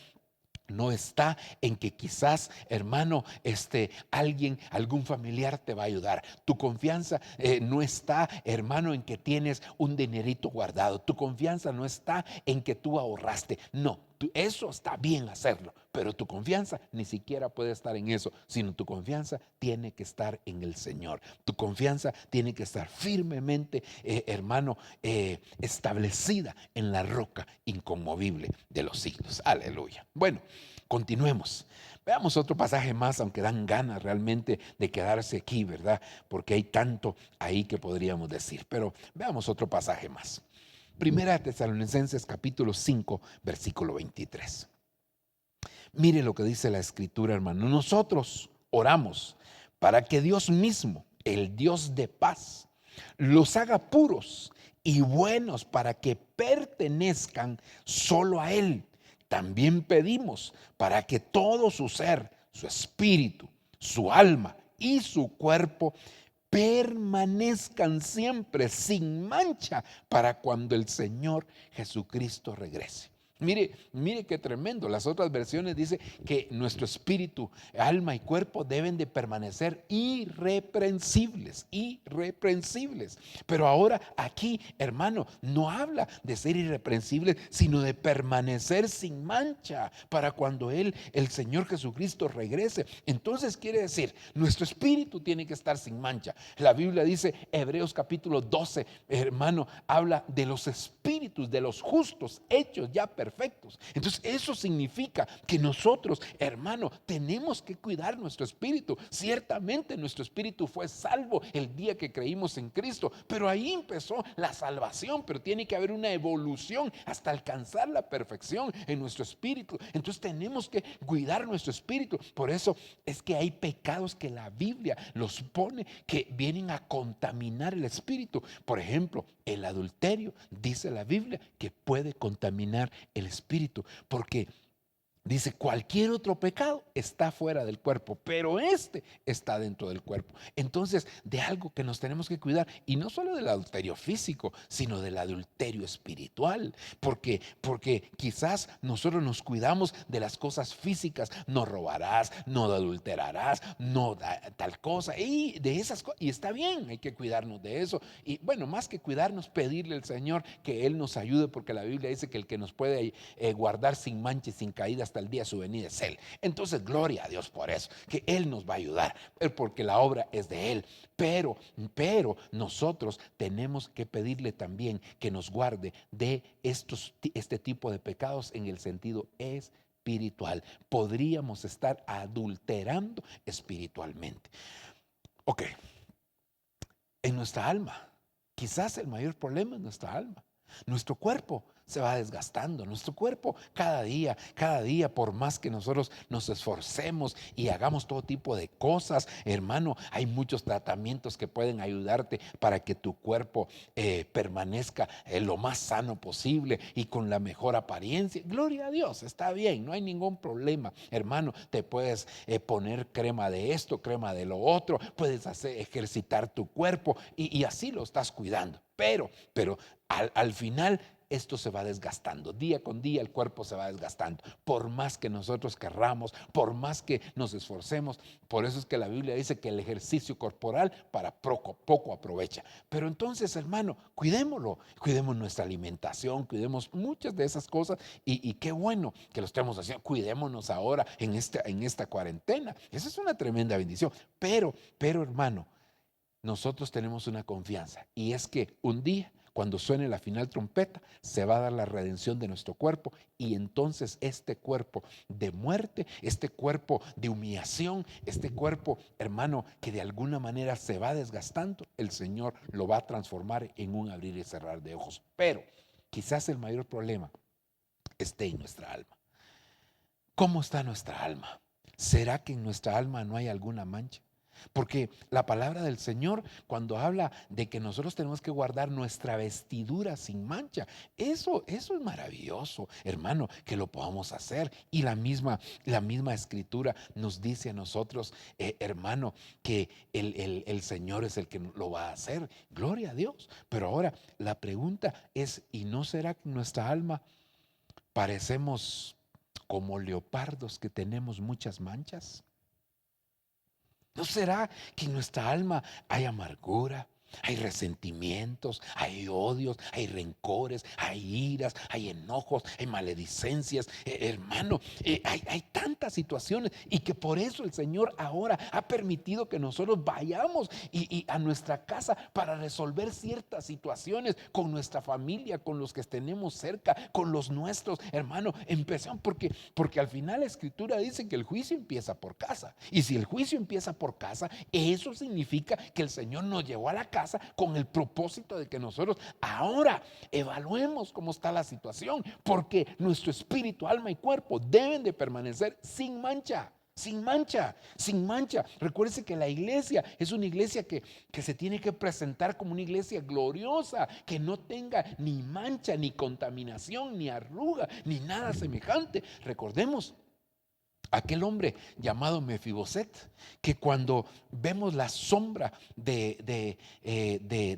no está en que quizás, hermano, algún familiar te va a ayudar. Tu confianza no está, hermano, en que tienes un dinerito guardado. Tu confianza no está en que tú ahorraste. No, eso está bien hacerlo, pero tu confianza ni siquiera puede estar en eso, sino tu confianza tiene que estar en el Señor. Tu confianza tiene que estar firmemente, hermano, establecida en la roca inconmovible de los siglos. Aleluya. Bueno, continuemos. Veamos otro pasaje más, aunque dan ganas realmente de quedarse aquí, ¿verdad? Porque hay tanto ahí que podríamos decir. Pero veamos otro pasaje más. Primera de Tesalonicenses capítulo 5, versículo 23. Mire lo que dice la Escritura, hermano. Nosotros oramos para que Dios mismo, el Dios de paz, los haga puros y buenos para que pertenezcan solo a Él. También pedimos para que todo su ser, su espíritu, su alma y su cuerpo permanezcan siempre sin mancha para cuando el Señor Jesucristo regrese. Mire qué tremendo. Las otras versiones dicen que nuestro espíritu, alma y cuerpo deben de permanecer irreprensibles. Pero ahora aquí, hermano, no habla de ser irreprensibles, sino de permanecer sin mancha para cuando el Señor Jesucristo regrese. Entonces quiere decir, nuestro espíritu tiene que estar sin mancha. La Biblia dice, Hebreos capítulo 12, hermano, habla de los espíritus de los justos hechos ya perfectos. Entonces eso significa que nosotros, hermano, tenemos que cuidar nuestro espíritu. Ciertamente nuestro espíritu fue salvo el día que creímos en Cristo, pero ahí empezó la salvación, pero tiene que haber una evolución hasta alcanzar la perfección en nuestro espíritu. Entonces tenemos que cuidar nuestro espíritu. Por eso es que hay pecados que la Biblia los pone que vienen a contaminar el espíritu. Por ejemplo, el adulterio, dice la Biblia, que puede contaminar el espíritu, porque dice cualquier otro pecado está fuera del cuerpo, pero este está dentro del cuerpo. Entonces, de algo que nos tenemos que cuidar, y no solo del adulterio físico, sino del adulterio espiritual, porque quizás nosotros nos cuidamos de las cosas físicas, no robarás, no adulterarás, no tal cosa, y de esas cosas, y está bien, hay que cuidarnos de eso, y bueno, más que cuidarnos, pedirle al Señor que Él nos ayude, porque la Biblia dice que el que nos puede guardar sin mancha y sin caída hasta el día de su venida es Él. Entonces gloria a Dios por eso, que Él nos va a ayudar, porque la obra es de Él. Pero nosotros tenemos que pedirle también que nos guarde de este tipo de pecados en el sentido espiritual. Podríamos estar adulterando espiritualmente. Ok, en nuestra alma, quizás el mayor problema es nuestra alma. Nuestro cuerpo se va desgastando, nuestro cuerpo cada día, por más que nosotros nos esforcemos y hagamos todo tipo de cosas, hermano, hay muchos tratamientos que pueden ayudarte para que tu cuerpo permanezca lo más sano posible y con la mejor apariencia. Gloria a Dios, está bien, no hay ningún problema, hermano. Te puedes poner crema de esto, crema de lo otro, puedes ejercitar tu cuerpo y así lo estás cuidando. Pero al final esto se va desgastando, día con día el cuerpo se va desgastando, por más que nosotros querramos, por más que nos esforcemos. Por eso es que la Biblia dice que el ejercicio corporal para poco aprovecha. Pero entonces, hermano, cuidémoslo, cuidemos nuestra alimentación, cuidemos muchas de esas cosas y qué bueno que lo estemos haciendo. Cuidémonos ahora en esta cuarentena, esa es una tremenda bendición. Pero hermano, nosotros tenemos una confianza, y es que un día, cuando suene la final trompeta, se va a dar la redención de nuestro cuerpo, y entonces este cuerpo de muerte, este cuerpo de humillación, este cuerpo, hermano, que de alguna manera se va desgastando, el Señor lo va a transformar en un abrir y cerrar de ojos. Pero quizás el mayor problema esté en nuestra alma. ¿Cómo está nuestra alma? ¿Será que en nuestra alma no hay alguna mancha? Porque la palabra del Señor, cuando habla de que nosotros tenemos que guardar nuestra vestidura sin mancha, eso es maravilloso, hermano, que lo podamos hacer. Y la misma Escritura nos dice a nosotros, hermano, que el Señor es el que lo va a hacer. Gloria a Dios. Pero ahora la pregunta es, ¿y no será que en nuestra alma parecemos como leopardos que tenemos muchas manchas? ¿No será que en nuestra alma hay amargura, hay resentimientos, hay odios, hay rencores, hay iras, hay enojos, hay maledicencias? Hermano, hay tantas situaciones, y que por eso el Señor ahora ha permitido que nosotros vayamos y a nuestra casa para resolver ciertas situaciones con nuestra familia, con los que tenemos cerca, con los nuestros. Hermano, empezamos porque al final la Escritura dice que el juicio empieza por casa, y si el juicio empieza por casa, eso significa que el Señor nos llevó a la casa casa con el propósito de que nosotros ahora evaluemos cómo está la situación, porque nuestro espíritu, alma y cuerpo deben de permanecer sin mancha. Sin mancha, sin mancha. Recuérdese que la iglesia es una iglesia que se tiene que presentar como una iglesia gloriosa, que no tenga ni mancha, ni contaminación, ni arruga, ni nada semejante. Recordemos aquel hombre llamado Mefiboset, que cuando vemos la sombra de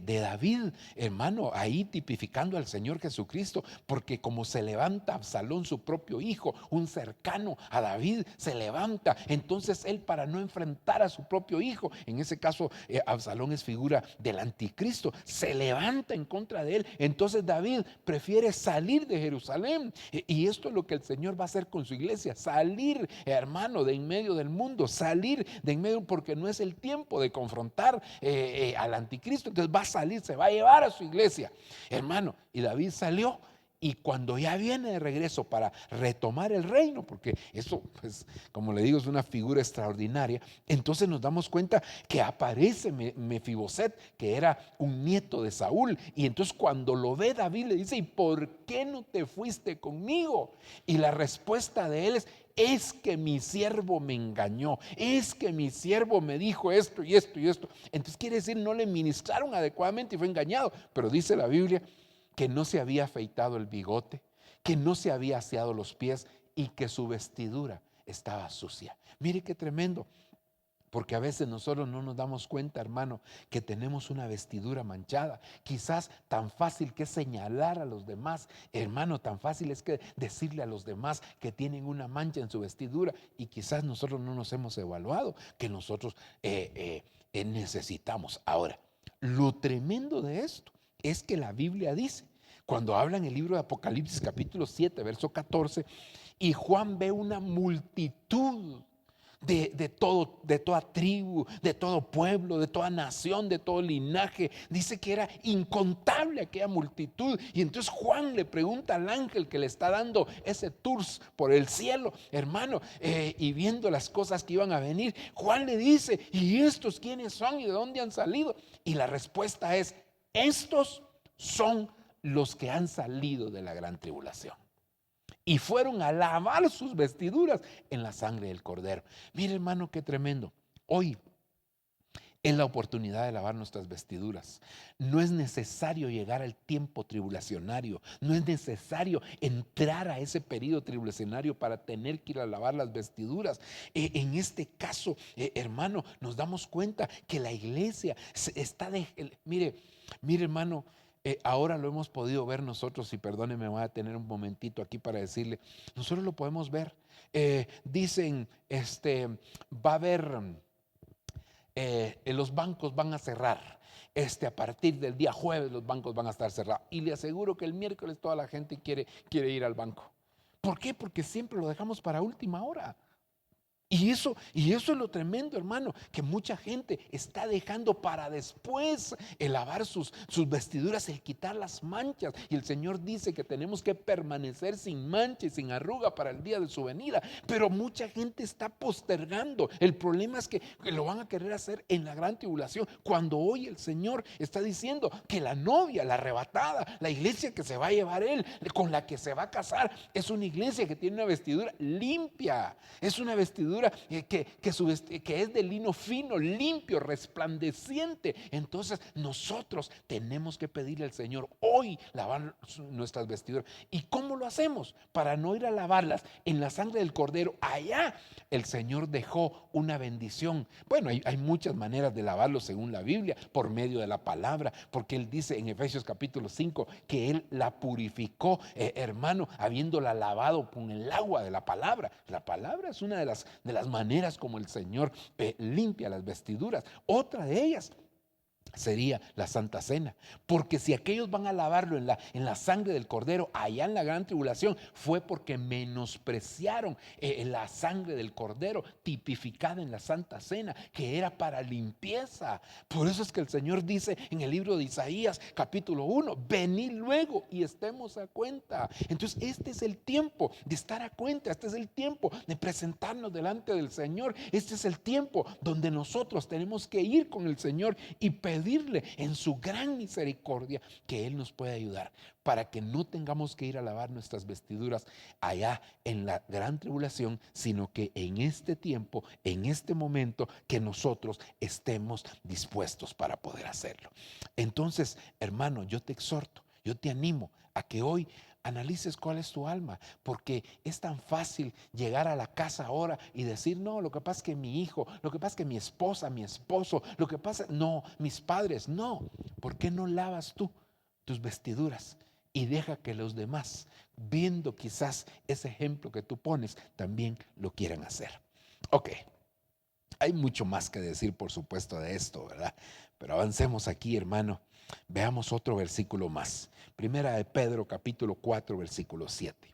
David, hermano, ahí tipificando al Señor Jesucristo, porque como se levanta Absalón, su propio hijo, un cercano a David, se levanta, entonces él, para no enfrentar a su propio hijo, en ese caso Absalón es figura del anticristo, se levanta en contra de él. Entonces David prefiere salir de Jerusalén, y esto es lo que el Señor va a hacer con su iglesia: salir, hermano, de en medio del mundo, salir de en medio, porque no es el tiempo de confrontar al anticristo. Entonces va a salir, se va a llevar a su iglesia, hermano. Y David salió, y cuando ya viene de regreso para retomar el reino, porque eso, pues, como le digo, es una figura extraordinaria, entonces nos damos cuenta que aparece Mefiboset, que era un nieto de Saúl, y entonces cuando lo ve David le dice: ¿y por qué no te fuiste conmigo? Y la respuesta de él es que mi siervo me engañó, es que mi siervo me dijo esto y esto y esto. Entonces quiere decir, no le ministraron adecuadamente y fue engañado. Pero dice la Biblia que no se había afeitado el bigote, que no se había aseado los pies y que su vestidura estaba sucia. Mire qué tremendo. Porque a veces nosotros no nos damos cuenta, hermano, que tenemos una vestidura manchada. Quizás tan fácil que es señalar a los demás, hermano, tan fácil es que decirle a los demás que tienen una mancha en su vestidura, y quizás nosotros no nos hemos evaluado que nosotros necesitamos. Ahora, lo tremendo de esto es que la Biblia dice, cuando habla en el libro de Apocalipsis capítulo 7, verso 14, y Juan ve una multitud de toda tribu, de todo pueblo, de toda nación, de todo linaje. Dice que era incontable aquella multitud. Y entonces Juan le pregunta al ángel que le está dando ese tour por el cielo, hermano, y viendo las cosas que iban a venir, Juan le dice: ¿y estos quiénes son y de dónde han salido? Y la respuesta es: estos son los que han salido de la gran tribulación y fueron a lavar sus vestiduras en la sangre del Cordero. Mire, hermano, qué tremendo. Hoy es la oportunidad de lavar nuestras vestiduras. No es necesario llegar al tiempo tribulacionario, no es necesario entrar a ese periodo tribulacionario para tener que ir a lavar las vestiduras. En este caso, hermano, nos damos cuenta que la iglesia está mire, hermano, ahora lo hemos podido ver nosotros, y perdónenme, voy a tener un momentito aquí para decirle, nosotros lo podemos ver. Dicen, va a haber, los bancos van a cerrar. A partir del día jueves los bancos van a estar cerrados. Y le aseguro que el miércoles toda la gente quiere ir al banco. ¿Por qué? Porque siempre lo dejamos para última hora. Y eso es lo tremendo, hermano, que mucha gente está dejando para después el lavar sus vestiduras, el quitar las manchas. Y el Señor dice que tenemos que permanecer sin mancha y sin arruga para el día de su venida. Pero mucha gente está postergando. El problema es que lo van a querer hacer en la gran tribulación, cuando hoy el Señor está diciendo que la novia, la arrebatada, la iglesia que se va a llevar Él, con la que se va a casar, es una iglesia que tiene una vestidura limpia. Es una vestidura que es de lino fino, limpio, resplandeciente. Entonces nosotros tenemos que pedirle al Señor hoy lavar nuestras vestiduras. ¿Y cómo lo hacemos? Para no ir a lavarlas en la sangre del Cordero. Allá el Señor dejó una bendición. Bueno, hay muchas maneras de lavarlo según la Biblia, por medio de la palabra, porque Él dice en Efesios capítulo 5 que Él la purificó, hermano, habiéndola lavado con el agua de la palabra. La palabra es una de las maneras como el Señor limpia las vestiduras. Otra de ellas sería la Santa Cena, porque si aquellos van a lavarlo en la sangre del Cordero allá en la gran tribulación, fue porque menospreciaron la sangre del Cordero tipificada en la Santa Cena, que era para limpieza. Por eso es que el Señor dice en el libro de Isaías capítulo 1: venid luego y estemos a cuenta. Entonces este es el tiempo de estar a cuenta, este es el tiempo de presentarnos delante del Señor, este es el tiempo donde nosotros tenemos que ir con el Señor y pedir pedirle en su gran misericordia que Él nos pueda ayudar para que no tengamos que ir a lavar nuestras vestiduras allá en la gran tribulación, sino que en este tiempo, en este momento, que nosotros estemos dispuestos para poder hacerlo. Entonces, hermano, yo te exhorto, yo te animo a que hoy analices cuál es tu alma, porque es tan fácil llegar a la casa ahora y decir, no, lo que pasa es que mi hijo, lo que pasa es que mi esposa, mi esposo, lo que pasa, no, mis padres, no. ¿Por qué no lavas tú tus vestiduras y deja que los demás, viendo quizás ese ejemplo que tú pones, también lo quieran hacer? Ok. Hay mucho más que decir, por supuesto, de esto, ¿verdad? Pero avancemos aquí, hermano. Veamos otro versículo más. Primera de Pedro, capítulo 4, versículo 7.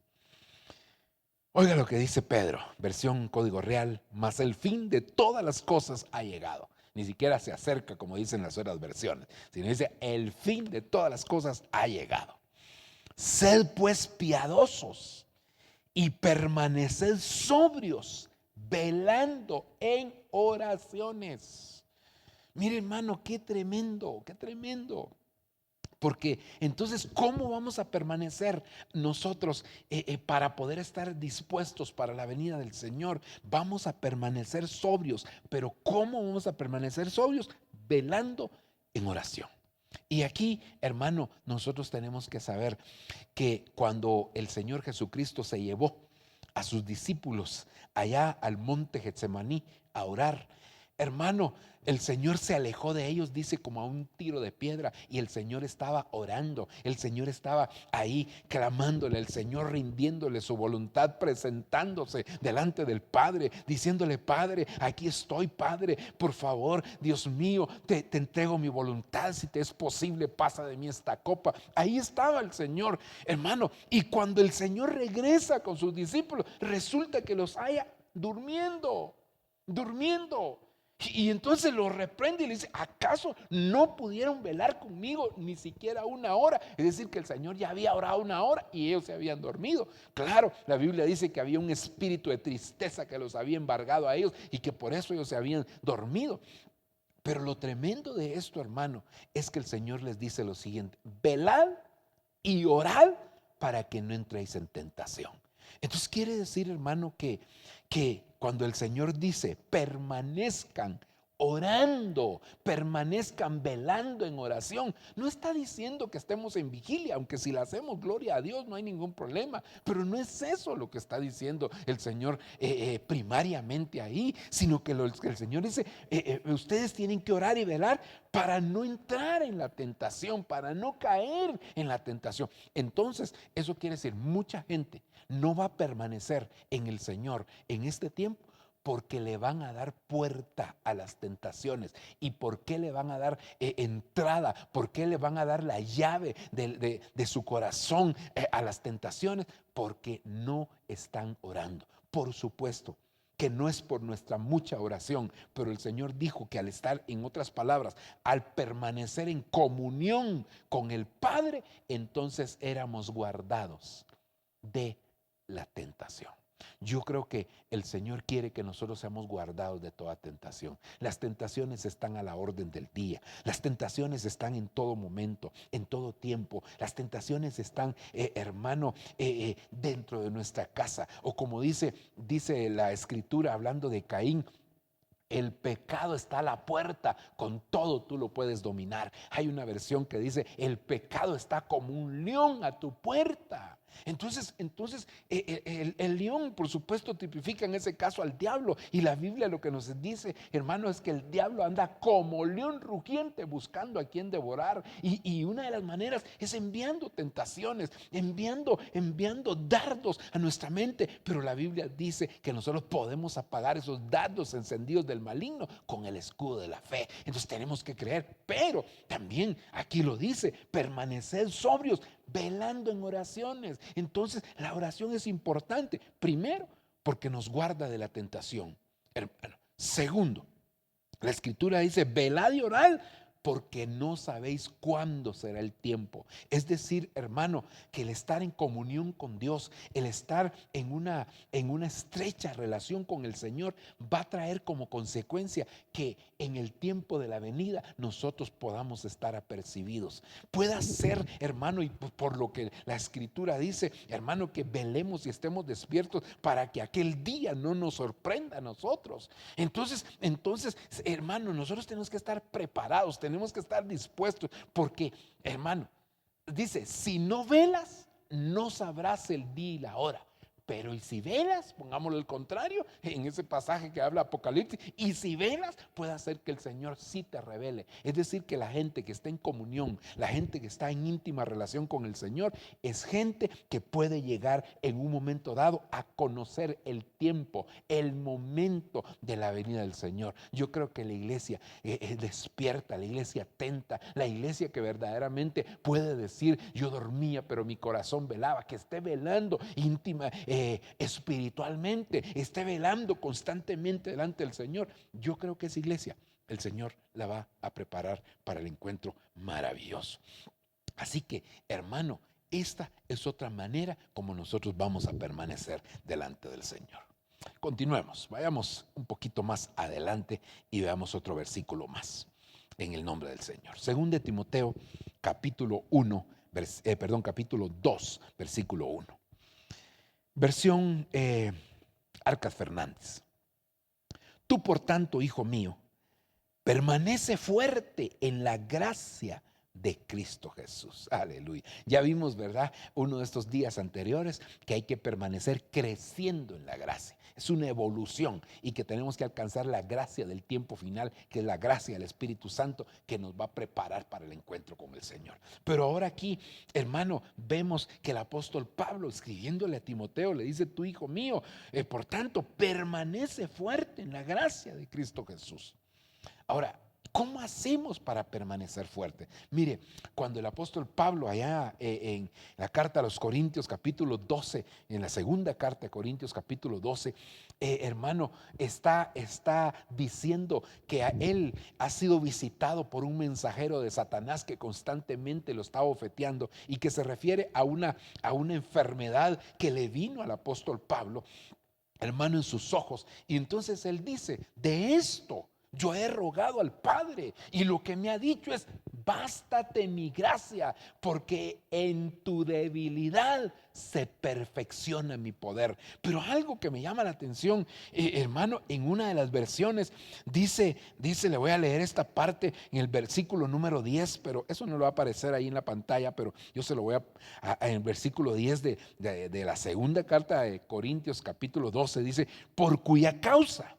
Oiga lo que dice Pedro, versión Código Real: mas el fin de todas las cosas ha llegado. Ni siquiera se acerca, como dicen las otras versiones, sino dice, el fin de todas las cosas ha llegado. Sed pues piadosos y permaneced sobrios, velando en oraciones. Mire, hermano, qué tremendo, qué tremendo. Porque entonces, ¿cómo vamos a permanecer nosotros para poder estar dispuestos para la venida del Señor? Vamos a permanecer sobrios. Pero ¿cómo vamos a permanecer sobrios? Velando en oración. Y aquí, hermano, nosotros tenemos que saber que cuando el Señor Jesucristo se llevó a sus discípulos allá al monte Getsemaní a orar, hermano, el Señor se alejó de ellos, dice, como a un tiro de piedra, y el Señor estaba orando, el Señor estaba ahí clamándole, el Señor rindiéndole su voluntad, presentándose delante del Padre, diciéndole, Padre, aquí estoy, Padre, por favor, Dios mío, te entrego mi voluntad, si te es posible, pasa de mí esta copa. Ahí estaba el Señor, hermano, y cuando el Señor regresa con sus discípulos, resulta que los haya durmiendo. Y entonces lo reprende y le dice, ¿acaso no pudieron velar conmigo ni siquiera una hora? Es decir, que el Señor ya había orado una hora y ellos se habían dormido. Claro, la Biblia dice que había un espíritu de tristeza que los había embargado a ellos y que por eso ellos se habían dormido. Pero lo tremendo de esto, hermano, es que el Señor les dice lo siguiente: velad y orad para que no entréis en tentación. Entonces quiere decir, hermano, que cuando el Señor dice permanezcan orando, permanezcan velando en oración, no está diciendo que estemos en vigilia, aunque si la hacemos, gloria a Dios, no hay ningún problema, pero no es eso lo que está diciendo el Señor primariamente ahí, sino que el Señor dice, ustedes tienen que orar y velar para no entrar en la tentación, para no caer en la tentación. Entonces, eso quiere decir, mucha gente no va a permanecer en el Señor en este tiempo, porque le van a dar puerta a las tentaciones. ¿Y por qué le van a dar entrada? ¿Por qué le van a dar la llave de su corazón a las tentaciones? Porque no están orando. Por supuesto que no es por nuestra mucha oración, pero el Señor dijo que al estar, en otras palabras, al permanecer en comunión con el Padre, entonces éramos guardados de la tentación. Yo creo que el Señor quiere que nosotros seamos guardados de toda tentación. Las tentaciones están a la orden del día. Las tentaciones están en todo momento, en todo tiempo. Las tentaciones están, hermano, dentro de nuestra casa. O como dice la Escritura hablando de Caín, el pecado está a la puerta, con todo tú lo puedes dominar. Hay una versión que dice, el pecado está como un león a tu puerta. Entonces el león, por supuesto, tipifica en ese caso al diablo. Y la Biblia lo que nos dice, hermano, es que el diablo anda como león rugiente buscando a quien devorar. Y una de las maneras es enviando tentaciones, enviando dardos a nuestra mente. Pero la Biblia dice que nosotros podemos apagar esos dardos encendidos del maligno con el escudo de la fe. Entonces tenemos que creer. Pero también aquí lo dice, permaneced sobrios, velando en oraciones. Entonces la oración es importante, primero porque nos guarda de la tentación, hermano. Segundo, la Escritura dice velad y orad porque no sabéis cuándo será el tiempo. Es decir, hermano, que el estar en comunión con Dios, el estar en una estrecha relación con el Señor, va a traer como consecuencia que en el tiempo de la venida nosotros podamos estar apercibidos. Pueda ser, hermano, y por lo que la Escritura dice, hermano, que velemos y estemos despiertos para que aquel día no nos sorprenda a nosotros. Entonces, hermano, nosotros tenemos que estar preparados, tenemos que estar dispuestos, porque, hermano, dice, si no velas, no sabrás el día y la hora. Pero y si velas, pongámoslo al contrario, en ese pasaje que habla Apocalipsis, y si velas, puede hacer que el Señor sí te revele. Es decir, que la gente que está en comunión, la gente que está en íntima relación con el Señor, es gente que puede llegar en un momento dado a conocer el tiempo, el momento de la venida del Señor. Yo creo que la iglesia despierta, la iglesia atenta, la iglesia que verdaderamente puede decir, yo dormía pero mi corazón velaba, que esté velando íntima, espiritualmente, esté velando constantemente delante del Señor. Yo creo que esa iglesia, el Señor la va a preparar para el encuentro maravilloso. Así que, hermano, esta es otra manera como nosotros vamos a permanecer delante del Señor. Continuemos, vayamos un poquito más adelante y veamos otro versículo más en el nombre del Señor. Según de Timoteo, capítulo 2, versículo 1. Versión Arcas Fernández. Tú, por tanto, hijo mío, permanece fuerte en la gracia de Cristo Jesús. Aleluya. Ya vimos, ¿verdad? Uno de estos días anteriores que hay que permanecer creciendo en la gracia. Es una evolución y que tenemos que alcanzar la gracia del tiempo final, que es la gracia del Espíritu Santo que nos va a preparar para el encuentro con el Señor. Pero ahora aquí, hermano, vemos que el apóstol Pablo, escribiéndole a Timoteo, le dice, tu hijo mío, por tanto, permanece fuerte en la gracia de Cristo Jesús. Ahora, ¿cómo hacemos para permanecer fuerte? Mire, cuando el apóstol Pablo allá en la carta a los Corintios capítulo 12, en la segunda carta a Corintios capítulo 12, hermano, está diciendo que él ha sido visitado por un mensajero de Satanás que constantemente lo estaba bofeteando y que se refiere a una enfermedad que le vino al apóstol Pablo, hermano, en sus ojos. Y entonces él dice, de esto yo he rogado al Padre y lo que me ha dicho es, bástate mi gracia, porque en tu debilidad se perfecciona mi poder. Pero algo que me llama la atención, hermano, en una de las versiones dice, le voy a leer esta parte en el versículo número 10, pero eso no lo va a aparecer ahí en la pantalla, pero yo se lo voy en el versículo 10 de la segunda carta de Corintios capítulo 12, dice, por cuya causa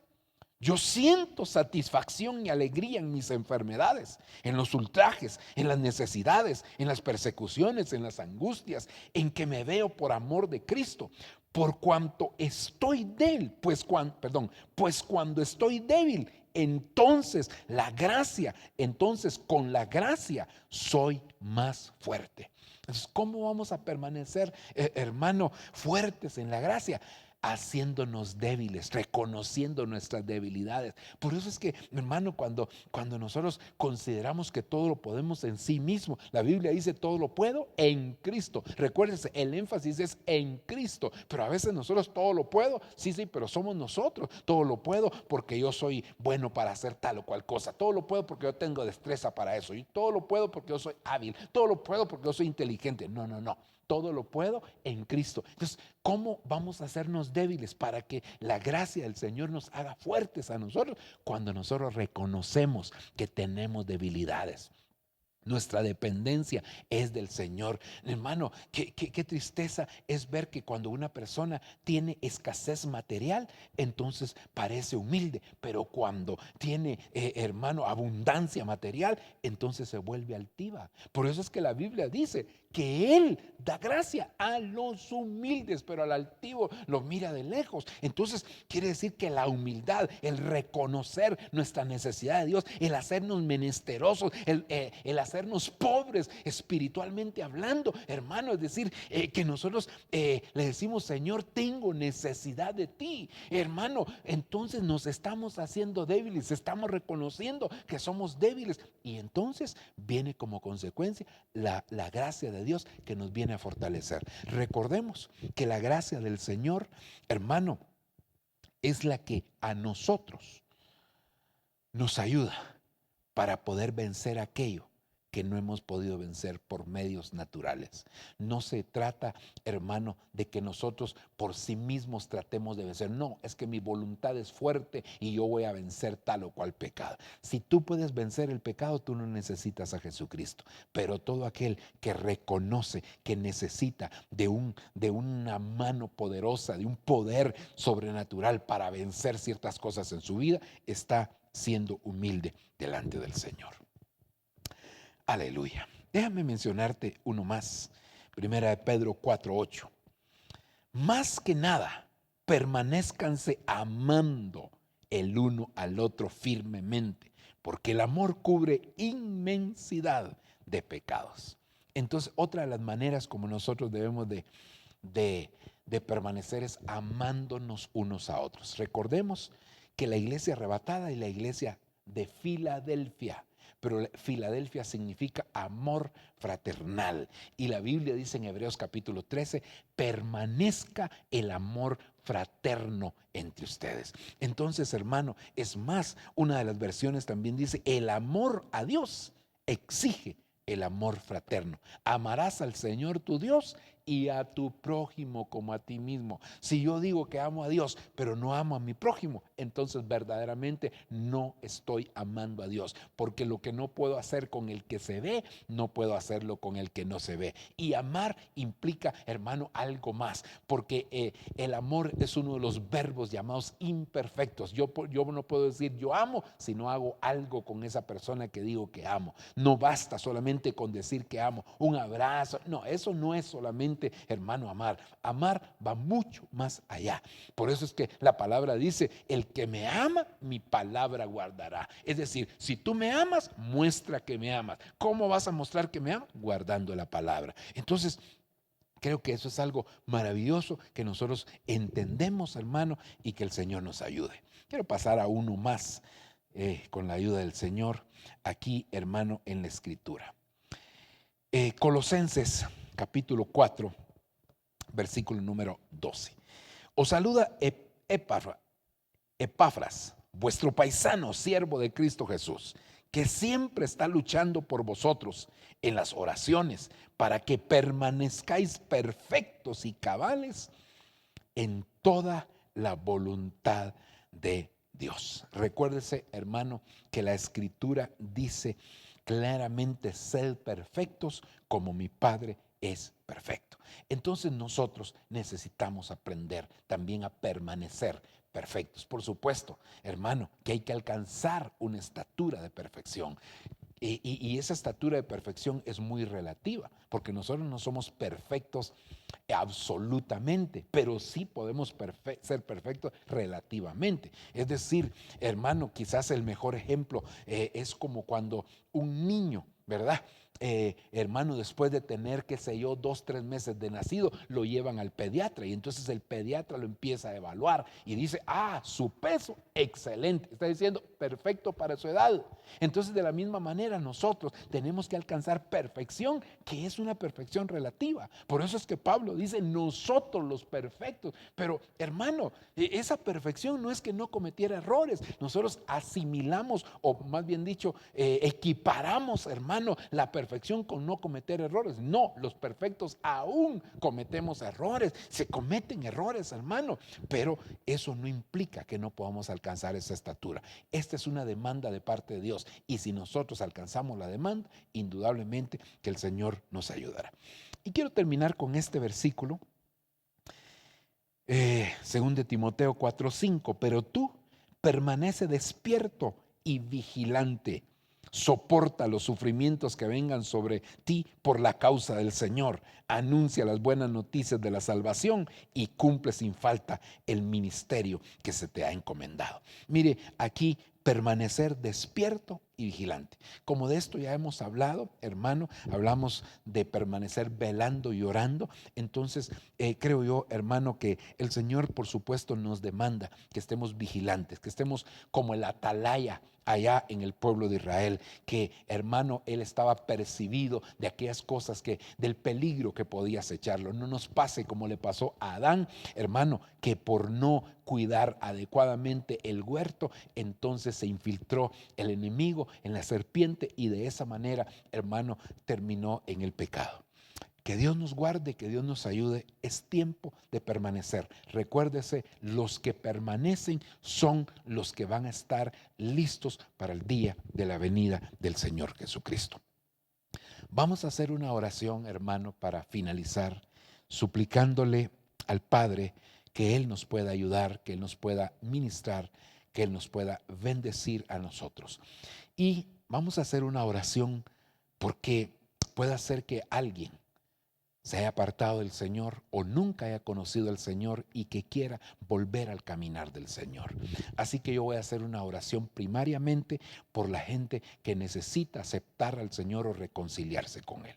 yo siento satisfacción y alegría en mis enfermedades, en los ultrajes, en las necesidades, en las persecuciones, en las angustias, en que me veo por amor de Cristo. Por cuanto estoy débil, pues cuando estoy débil, entonces con la gracia soy más fuerte. Entonces, ¿cómo vamos a permanecer, hermano, fuertes en la gracia? Haciéndonos débiles, reconociendo nuestras debilidades. Por eso es que, hermano, cuando nosotros consideramos que todo lo podemos en sí mismo, la Biblia dice todo lo puedo en Cristo. Recuérdense, el énfasis es en Cristo, pero a veces nosotros todo lo puedo, sí, pero somos nosotros. Todo lo puedo porque yo soy bueno para hacer tal o cual cosa. Todo lo puedo porque yo tengo destreza para eso. Y todo lo puedo porque yo soy hábil. Todo lo puedo porque yo soy inteligente. No. Todo lo puedo en Cristo. Entonces, ¿cómo vamos a hacernos débiles para que la gracia del Señor nos haga fuertes a nosotros? Cuando nosotros reconocemos que tenemos debilidades. Nuestra dependencia es del Señor. Hermano, qué tristeza es ver que cuando una persona tiene escasez material, entonces parece humilde, pero cuando tiene, hermano, abundancia material, entonces se vuelve altiva. Por eso es que la Biblia dice que Él da gracia a los humildes, pero al altivo lo mira de lejos. Entonces quiere decir que la humildad, el reconocer nuestra necesidad de Dios, el hacernos menesterosos, el hacer hacernos pobres espiritualmente hablando, hermano. Es decir, que nosotros le decimos, Señor, tengo necesidad de ti, hermano. Entonces nos estamos haciendo débiles, estamos reconociendo que somos débiles, y entonces viene como consecuencia la gracia de Dios que nos viene a fortalecer. Recordemos que la gracia del Señor, hermano, es la que a nosotros nos ayuda para poder vencer aquello que no hemos podido vencer por medios naturales. No se trata, hermano, de que nosotros por sí mismos tratemos de vencer. No, es que mi voluntad es fuerte y yo voy a vencer tal o cual pecado. Si tú puedes vencer el pecado, tú no necesitas a Jesucristo. Pero todo aquel que reconoce que necesita de una mano poderosa, de un poder sobrenatural para vencer ciertas cosas en su vida, está siendo humilde delante del Señor. Aleluya. Déjame mencionarte uno más. Primera de Pedro 4:8. Más que nada, permanézcanse amando el uno al otro firmemente, porque el amor cubre inmensidad de pecados. Entonces, otra de las maneras como nosotros debemos de permanecer es amándonos unos a otros. Recordemos que la iglesia arrebatada y la iglesia de Filadelfia, pero Filadelfia significa amor fraternal, y la Biblia dice en Hebreos capítulo 13, permanezca el amor fraterno entre ustedes. Entonces, hermano, es más, una de las versiones también dice, el amor a Dios exige el amor fraterno. Amarás al Señor tu Dios y a tu prójimo como a ti mismo. Si yo digo que amo a Dios, pero no amo a mi prójimo, entonces verdaderamente no estoy amando a Dios, porque lo que no puedo hacer con el que se ve, no puedo hacerlo con el que no se ve. Y amar implica, hermano, algo más, porque el amor es uno de los verbos llamados imperfectos. Yo no puedo decir yo amo si no hago algo con esa persona que digo que amo. No basta solamente con decir que amo, un abrazo. No, eso no es solamente, hermano, amar. Amar va mucho más allá. Por eso es que la palabra dice, el que me ama, mi palabra guardará. Es decir, si tú me amas, muestra que me amas. ¿Cómo vas a mostrar que me amas? Guardando la palabra. Entonces, creo que eso es algo maravilloso que nosotros entendemos, hermano, y que el Señor nos ayude. Quiero pasar a uno más con la ayuda del Señor aquí, hermano, en la Escritura. Colosenses capítulo 4, versículo número 12. Os saluda Epafras, vuestro paisano, siervo de Cristo Jesús, que siempre está luchando por vosotros en las oraciones, para que permanezcáis perfectos y cabales en toda la voluntad de Dios. Recuérdese, hermano, que la Escritura dice claramente, sed perfectos como mi Padre es perfecto. Entonces nosotros necesitamos aprender también a permanecer perfectos. Por supuesto, hermano, que hay que alcanzar una estatura de perfección. Y esa estatura de perfección es muy relativa, porque nosotros no somos perfectos absolutamente, pero sí podemos ser perfectos relativamente. Es decir, hermano, quizás el mejor ejemplo es como cuando un niño, ¿verdad? Hermano, después de tener, qué sé yo, 2-3 meses de nacido, lo llevan al pediatra, y entonces el pediatra lo empieza a evaluar y dice, su peso, excelente, está diciendo perfecto para su edad. Entonces, de la misma manera, nosotros tenemos que alcanzar perfección, que es una perfección relativa. Por eso es que Pablo dice, nosotros los perfectos. Pero, hermano, esa perfección no es que no cometiera errores. Nosotros asimilamos, o más bien dicho, equiparamos, hermano, la perfección con no cometer errores. No, los perfectos aún cometemos errores. Se cometen errores, hermano, pero eso no implica que no podamos alcanzar esa estatura. Esta es una demanda de parte de Dios, y si nosotros alcanzamos la demanda, indudablemente que el Señor nos ayudará. Y quiero terminar con este versículo, según de Timoteo 4:5, pero tú permanece despierto y vigilante. Soporta los sufrimientos que vengan sobre ti por la causa del Señor. Anuncia las buenas noticias de la salvación y cumple sin falta el ministerio que se te ha encomendado. Mire, aquí permanecer despierto y vigilante. Como de esto ya hemos hablado, hermano, hablamos de permanecer velando y orando. Entonces creo yo, hermano, que el Señor por supuesto nos demanda que estemos vigilantes, que estemos como el atalaya allá en el pueblo de Israel, que hermano, él estaba percibido de aquellas cosas, del peligro que podía acecharlo. No nos pase como le pasó a Adán, hermano, que por no cuidar adecuadamente el huerto, entonces se infiltró el enemigo en la serpiente y de esa manera, hermano, terminó en el pecado. Que Dios nos guarde, que Dios nos ayude. Es tiempo de permanecer. Recuérdese, los que permanecen son los que van a estar listos para el día de la venida del Señor Jesucristo. Vamos a hacer una oración, hermano, para finalizar, suplicándole al Padre que Él nos pueda ayudar, que Él nos pueda ministrar, que Él nos pueda bendecir a nosotros. Y vamos a hacer una oración porque puede ser que alguien se haya apartado del Señor o nunca haya conocido al Señor y que quiera volver al caminar del Señor. Así que yo voy a hacer una oración primariamente por la gente que necesita aceptar al Señor o reconciliarse con Él.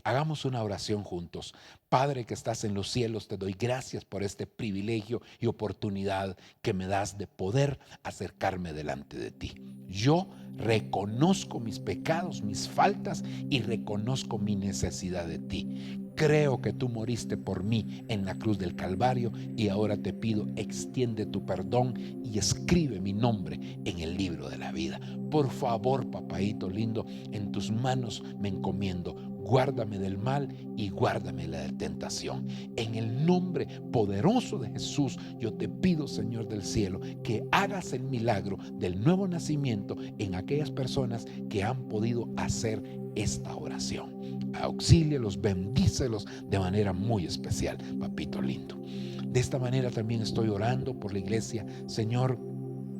Hagamos una oración juntos. Padre que estás en los cielos, te doy gracias por este privilegio y oportunidad que me das de poder acercarme delante de ti. Yo reconozco mis pecados, mis faltas y reconozco mi necesidad de ti. Creo que tú moriste por mí en la cruz del Calvario y ahora te pido, extiende tu perdón y escribe mi nombre en el libro de la vida. Por favor, papaíto lindo, en tus manos me encomiendo. Guárdame del mal y guárdame de la tentación. En el nombre poderoso de Jesús, yo te pido, Señor del cielo, que hagas el milagro del nuevo nacimiento en aquellas personas que han podido hacer esta oración. Auxílialos, bendícelos de manera muy especial, papito lindo. De esta manera también estoy orando por la iglesia, Señor,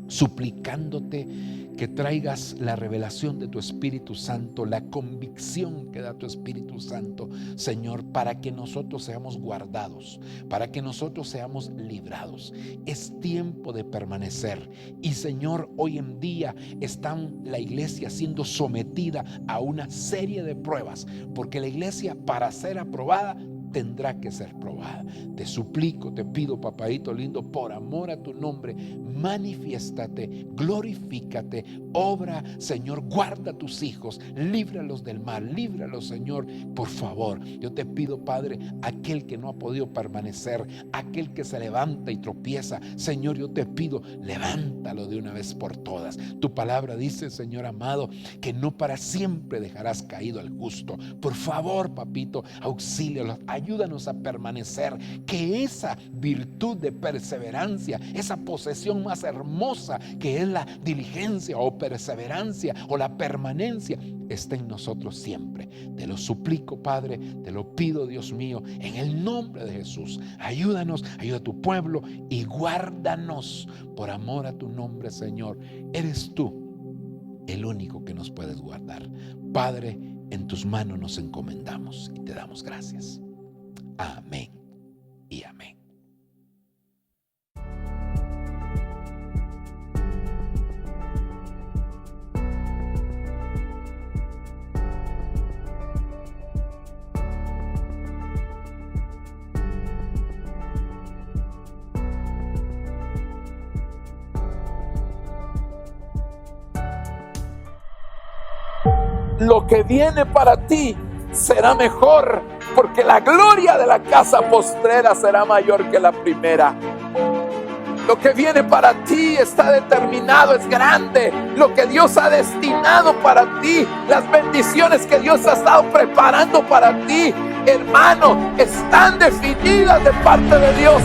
suplicándote que traigas la revelación de tu Espíritu Santo, la convicción que da tu Espíritu Santo, Señor, para que nosotros seamos guardados, para que nosotros seamos librados. Es tiempo de permanecer. Y Señor, hoy en día está la iglesia siendo sometida a una serie de pruebas, porque la iglesia, para ser aprobada, tendrá que ser probada. Te suplico, te pido, papadito lindo, por amor a tu nombre, manifiéstate, glorifícate, obra, Señor, guarda a tus hijos, líbralos del mal, líbralos, Señor, por favor. Yo te pido, Padre, aquel que no ha podido permanecer, aquel que se levanta y tropieza, Señor, yo te pido, levántalo de una vez por todas. Tu palabra dice, Señor amado, que no para siempre dejarás caído al justo. Por favor, papito, auxílialos, ayúdanos a permanecer, que esa virtud de perseverancia, esa posesión más hermosa que es la diligencia o perseverancia o la permanencia, esté en nosotros siempre. Te lo suplico, Padre, te lo pido, Dios mío, en el nombre de Jesús. Ayúdanos, ayuda a tu pueblo y guárdanos por amor a tu nombre, Señor. Eres tú el único que nos puedes guardar. Padre, en tus manos nos encomendamos y te damos gracias. Amén y amén. Lo que viene para ti será mejor, porque la gloria de la casa postrera será mayor que la primera. Lo que viene para ti está determinado, es grande. Lo que Dios ha destinado para ti, las bendiciones que Dios ha estado preparando para ti, hermano, están definidas de parte de Dios.